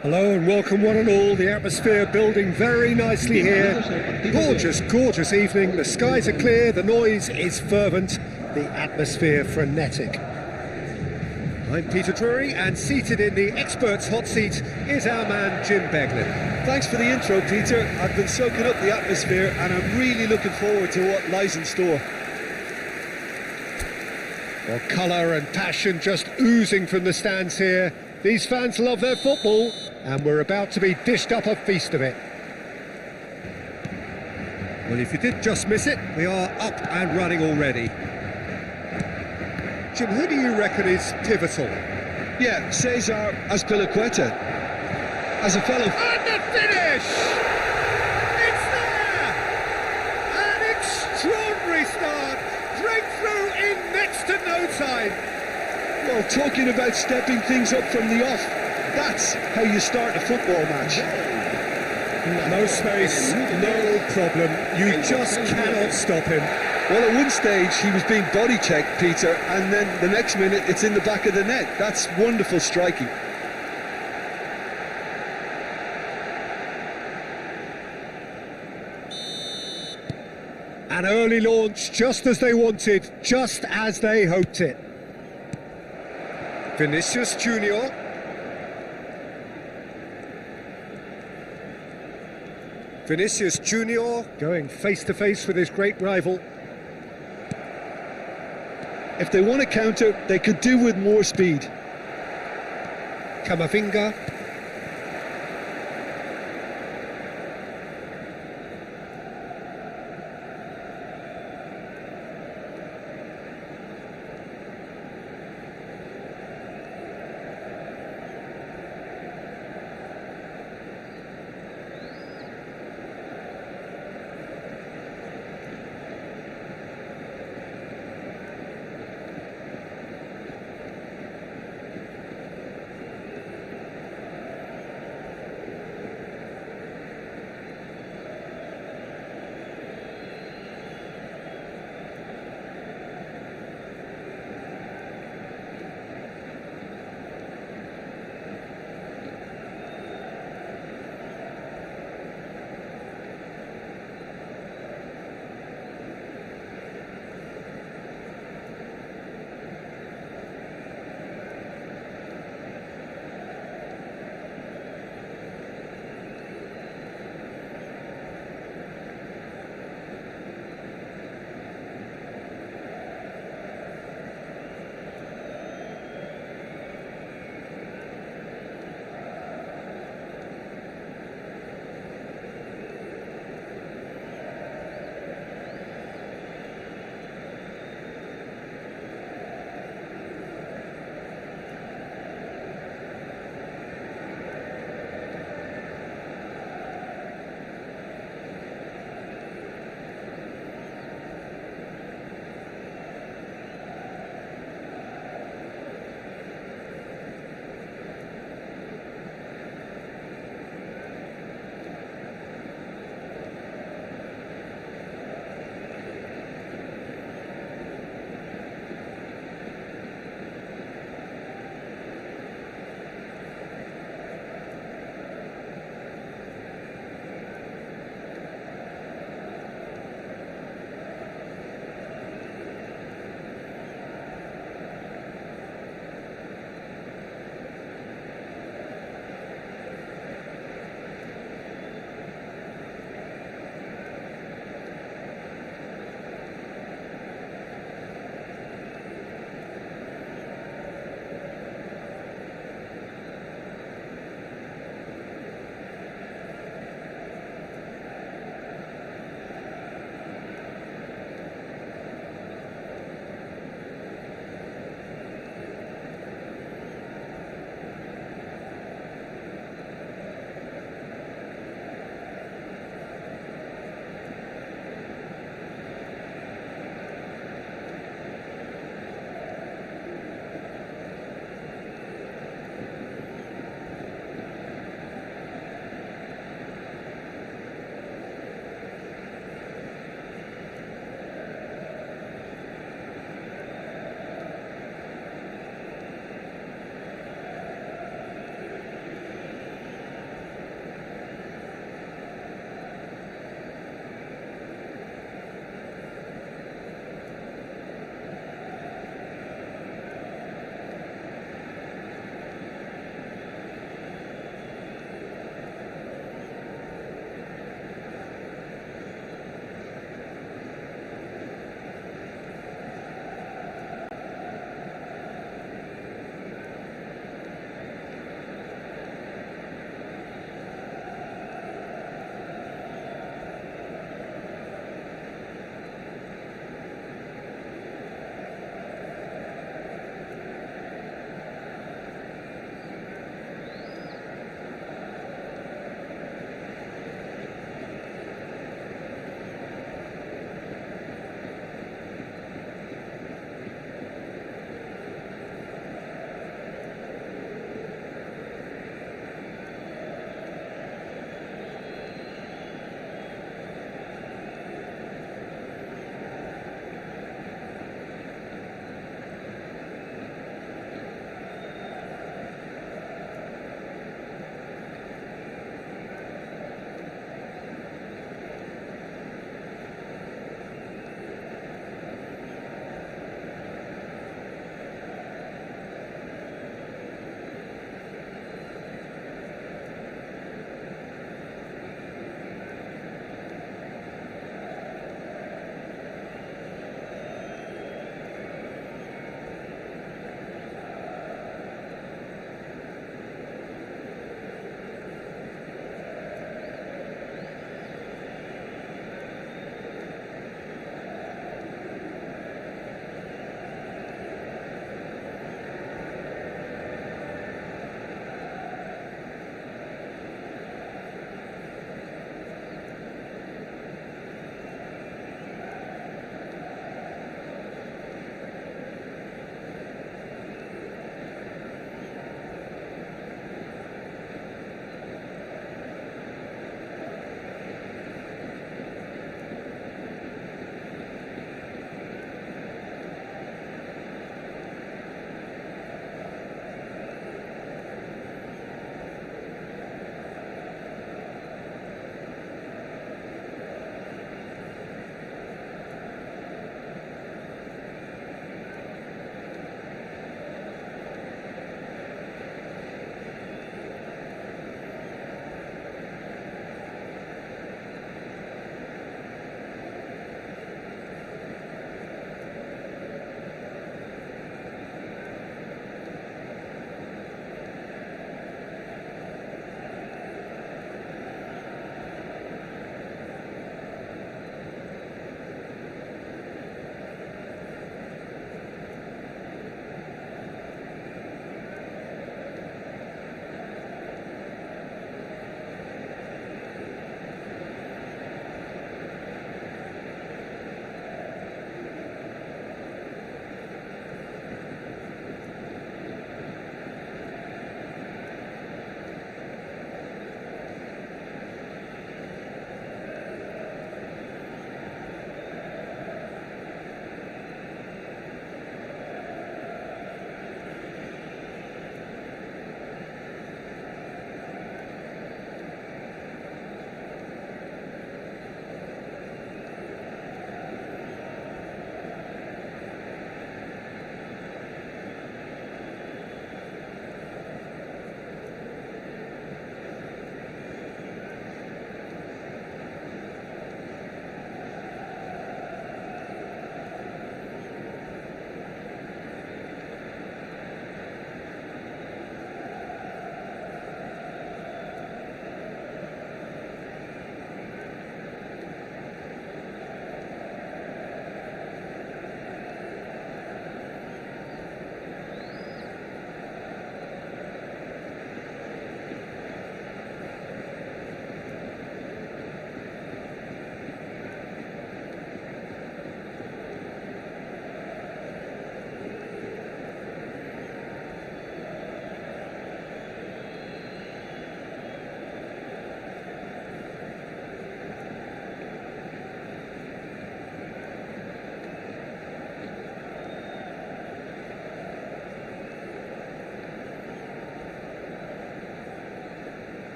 Hello and welcome one and all. The atmosphere building very nicely here. Gorgeous evening. The skies are clear, the noise is fervent, the atmosphere frenetic. I'm Peter Drury, and seated in the experts' hot seat is our man Jim Beglin. Thanks for the intro, Peter. I've been soaking up the atmosphere and I'm really looking forward to what lies in store. Well, colour and passion just oozing from the stands here. These fans love their football, and we're about to be dished up a feast of it. Well, if you did just miss it, we are up and running already. Jim, who do you reckon is pivotal? Yeah, Cesar Azpilicueta. As a fellow... And the finish! It's there! An extraordinary start! Breakthrough in next to no time! Well, talking about stepping things up from the off, That's how you start a football match. No space, no problem. You just cannot stop him. Well, at one stage he was being body checked, Peter, and then the next minute it's in the back of the net. That's wonderful striking. An early launch, just as they wanted, just as they hoped it. Vinicius Junior. Vinicius Junior going face to face with his great rival. If they want to counter, they could do with more speed. Camavinga.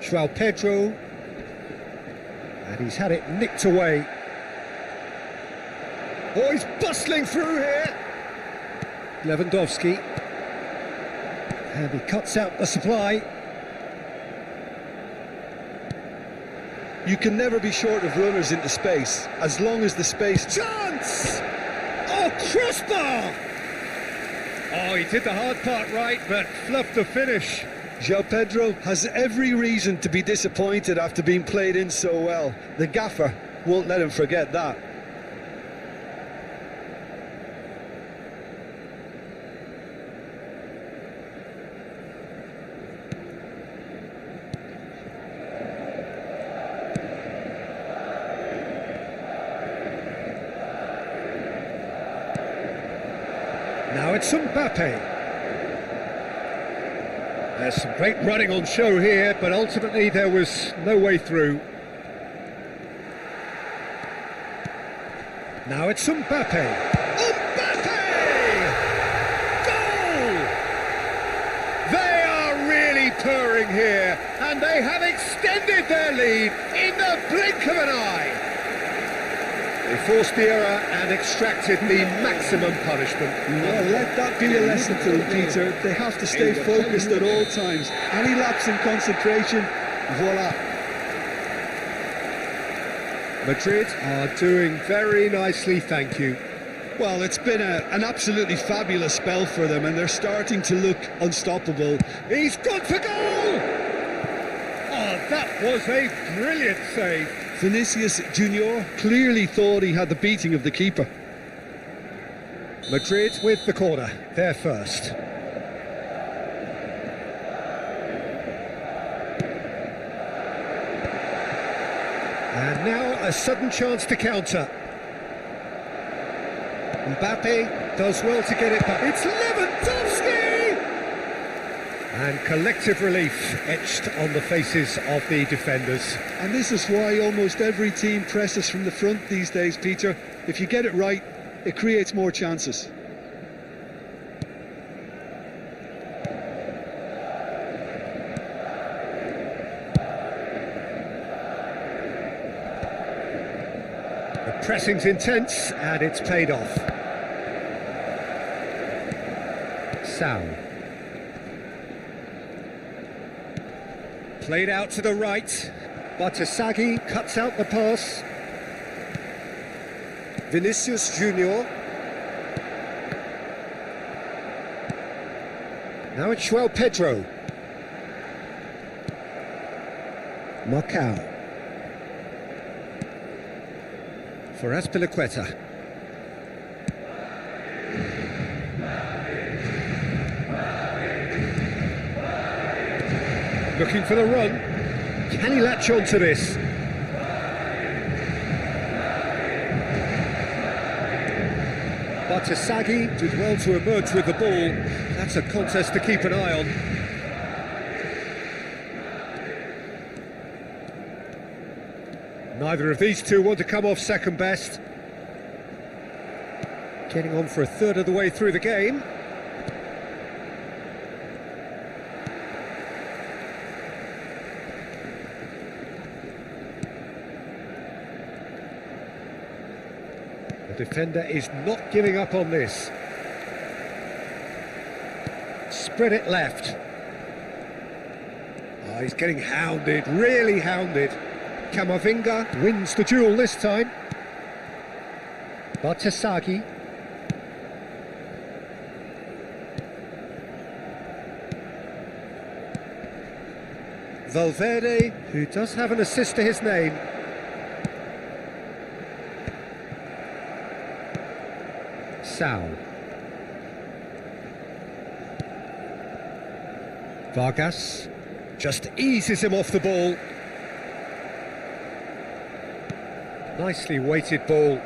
João Pedro. And he's had it nicked away. Oh, he's bustling through here. Lewandowski. And he cuts out the supply. You can never be short of runners into space, as long as the space... Chance! Oh, crossbar! Oh, he did the hard part right, but fluffed the finish. João Pedro has every reason to be disappointed after being played in so well. The gaffer won't let him forget that. Now it's Mbappe. There's some great running on show here, but ultimately there was no way through. Now it's Mbappe. Mbappe! Goal! They are really purring here, and they have extended their lead in the blink of an eye. They forced the error and extracted the maximum punishment. Well, let that be a lesson to them, Peter. They have to stay focused at all times. Any lapse in concentration, voila. Madrid are doing very nicely, thank you. Well, it's been an absolutely fabulous spell for them, and they're starting to look unstoppable. He's gone for goal! Oh, that was a brilliant save. Vinicius Junior clearly thought he had the beating of the keeper. Madrid with the corner, they're first. And now a sudden chance to counter. Mbappe does well to get it back. It's Lewandowski! And collective relief etched on the faces of the defenders. And this is why almost every team presses from the front these days, Peter. If you get it right, it creates more chances. The pressing's intense, and it's paid off. Sal. Played out to the right. Bartasaghi cuts out the pass. Vinicius Junior. Now it's João Pedro. Marcao. For Azpilicueta. Looking for the run. Can he latch on to this? Bartasaghi did well to emerge with the ball. That's a contest to keep an eye on. Neither of these two want to come off second best. Getting on for a third of the way through the game. The defender is not giving up on this. Spread it left. Oh, he's getting hounded, really hounded. Camavinga wins the duel this time. Bartasaghi. Valverde, who does have an assist to his name. Sal. Vargas just eases him off the ball. Nicely weighted ball.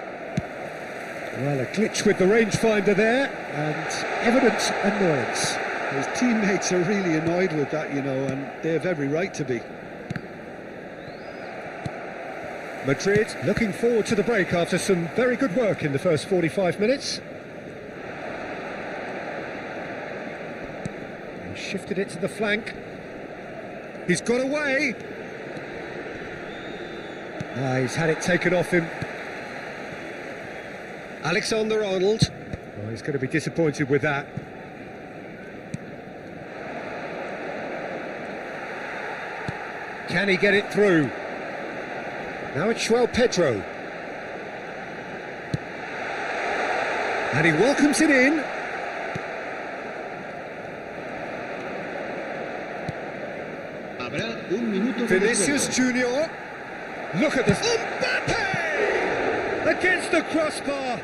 Well, a glitch with the rangefinder there, and evident annoyance. His teammates are really annoyed with that, you know, and they have every right to be. Madrid looking forward to the break after some very good work in the first 45 minutes. He shifted it to the flank. He's got away. He's had it taken off him. Alexander-Arnold. Oh, he's going to be disappointed with that. Can he get it through? Now it's Pedro. And he welcomes it in. Habrá un minuto de Vinicius juego. Junior. Look at this. Mbappe! Against the crossbar.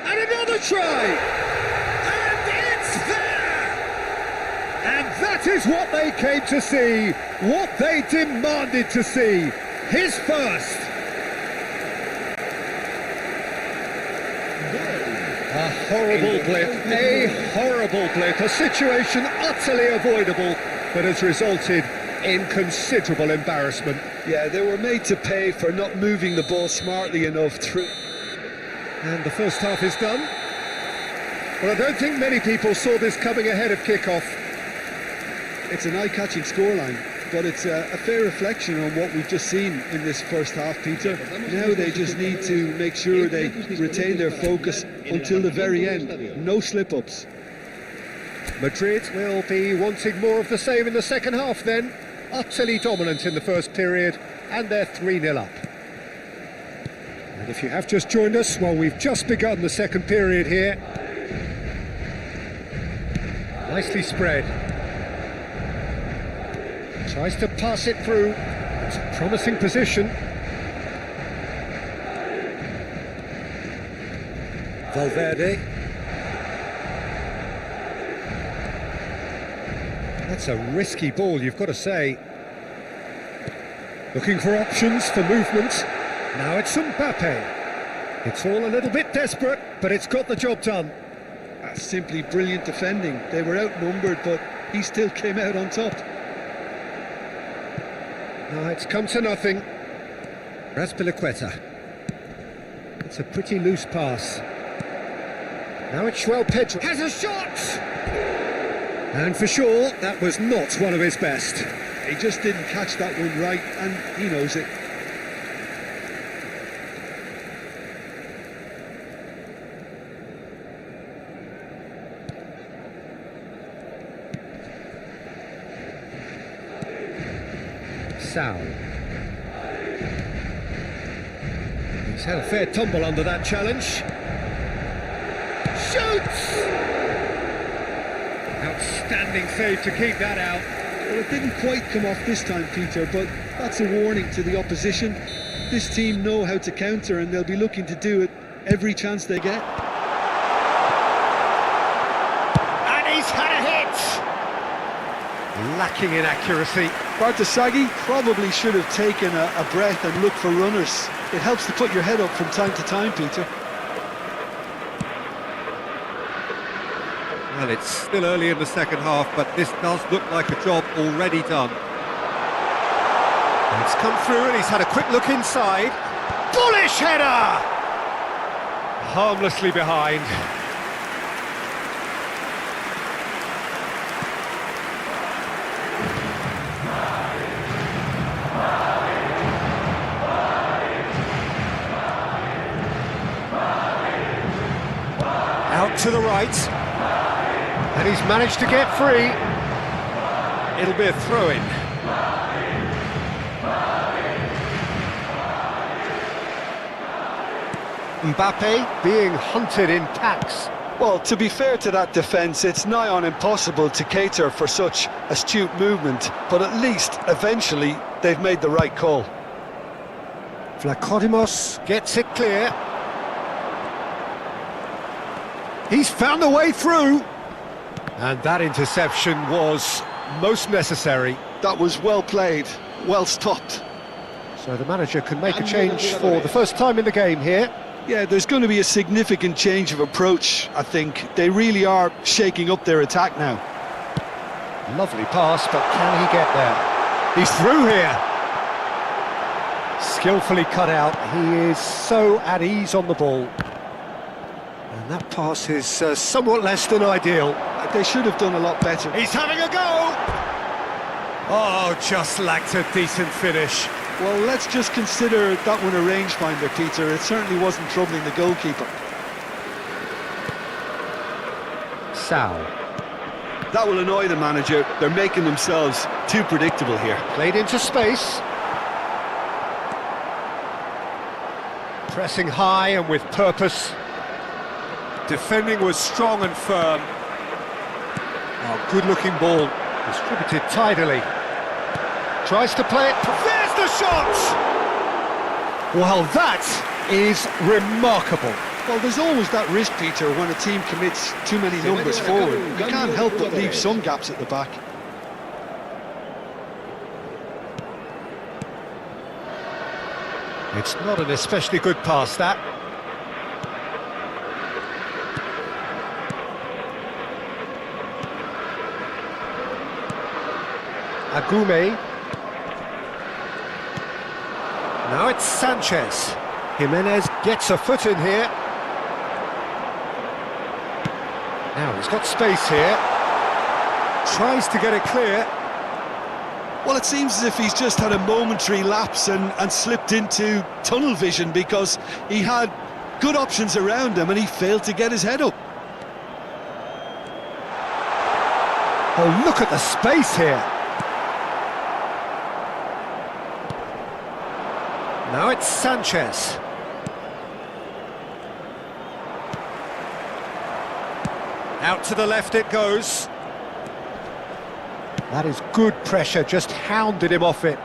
And another try. And it's there! And that is what they came to see. What they demanded to see. His first. A horrible blip. A horrible blip. A situation utterly avoidable that has resulted in considerable embarrassment. Yeah, they were made to pay for not moving the ball smartly enough through. And the first half is done. Well, I don't think many people saw this coming ahead of kick-off. It's an eye-catching scoreline, but it's a fair reflection on what we've just seen in this first half, Peter. Now they just need to make sure they retain their focus until the very end. No slip-ups. Madrid will be wanting more of the same in the second half then. Utterly dominant in the first period, and they're 3-0 up. And if you have just joined us, well, we've just begun the second period here. Nicely spread. Tries to pass it through. It's a promising position. Valverde. That's a risky ball, you've got to say. Looking for options for movement. Now it's Mbappe. It's all a little bit desperate, but it's got the job done. That's simply brilliant defending. They were outnumbered, but he still came out on top. It's come to nothing. Raspilicueta. It's a pretty loose pass. Now it's Pedro. Has a shot! And for sure, that was not one of his best. He just didn't catch that one right, and he knows it. Sal. He's had a fair tumble under that challenge. Shoots! Outstanding save to keep that out. Well, it didn't quite come off this time, Peter, but that's a warning to the opposition. This team know how to counter, and they'll be looking to do it every chance they get. And he's had a hit! Lacking in accuracy. Bartasaghi probably should have taken a breath and looked for runners. It helps to put your head up from time to time, Peter. Well, it's still early in the second half, but this does look like a job already done. It's come through and he's had a quick look inside. Bullish header! Harmlessly behind. Out to the right. And he's managed to get free. It'll be a throw-in. Mbappe being hunted in packs. Well, to be fair to that defence, it's nigh on impossible to cater for such astute movement, but at least, eventually, they've made the right call. Vlachodimos gets it clear. He's found a way through. And that interception was most necessary. That was well played, well stopped. So the manager can make a change for the first time in the game here. Yeah, there's going to be a significant change of approach, I think. They really are shaking up their attack now. Lovely pass, but can he get there? He's through here. Skillfully cut out. He is so at ease on the ball. And that pass is somewhat less than ideal. They should have done a lot better. He's having a go! Oh, just lacked a decent finish. Well, let's just consider that one a rangefinder, Peter. It certainly wasn't troubling the goalkeeper. Sal. That will annoy the manager. They're making themselves too predictable here. Played into space. Pressing high and with purpose. Defending was strong and firm. Oh, good-looking ball. Distributed tidily. Tries to play it. There's the shot! Well, that is remarkable. Well, there's always that risk, Peter, when a team commits too many numbers forward. You can't help but leave some gaps at the back. It's not an especially good pass, that. Agume. Now it's Sanchez. Jimenez gets a foot in here. Now he's got space here. Tries to get it clear. Well, it seems as if he's just had a momentary lapse and slipped into tunnel vision, because he had good options around him and he failed to get his head up. Oh, look at the space here. Now it's Sanchez. Out to the left it goes. That is good pressure, just hounded him off it.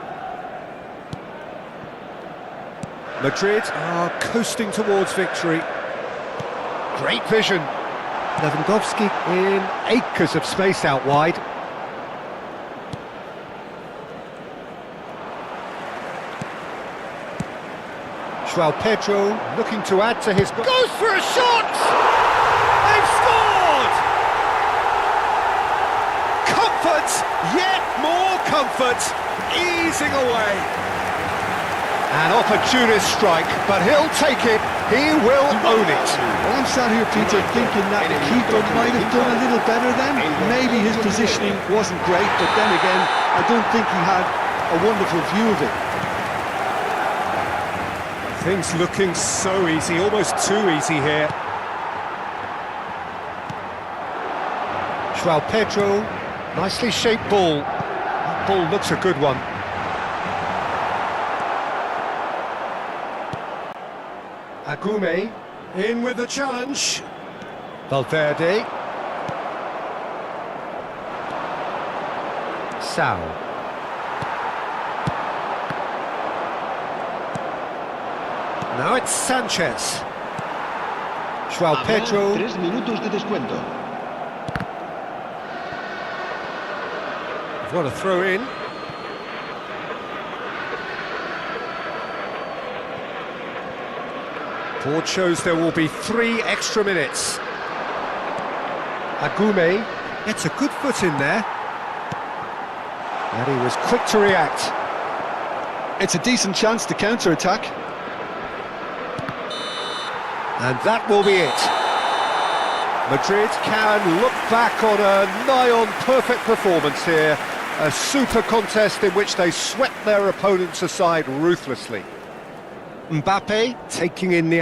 Madrid are coasting towards victory. Great vision. Lewandowski in acres of space out wide. João Pedro looking to add to his... Goes for a shot! They've scored! Comfort, yet more comfort, easing away. An opportunist strike, but he'll take it, he will own it. Well, I'm sat here, Peter, thinking that the keeper might have done a little better then. Maybe his positioning wasn't great, but then again, I don't think he had a wonderful view of it. Things looking so easy, almost too easy here. João Pedro, nicely shaped ball. That ball looks a good one. Agume, in with the challenge. Valverde. Sal. Now it's Sanchez. João Pedro. 3 minutos de descuento. He's got a throw in. Board shows there will be 3 extra minutes. Agume gets a good foot in there. And he was quick to react. It's a decent chance to counter-attack. And that will be it. Madrid can look back on a nigh-on perfect performance here. A super contest in which they swept their opponents aside ruthlessly. Mbappe taking in the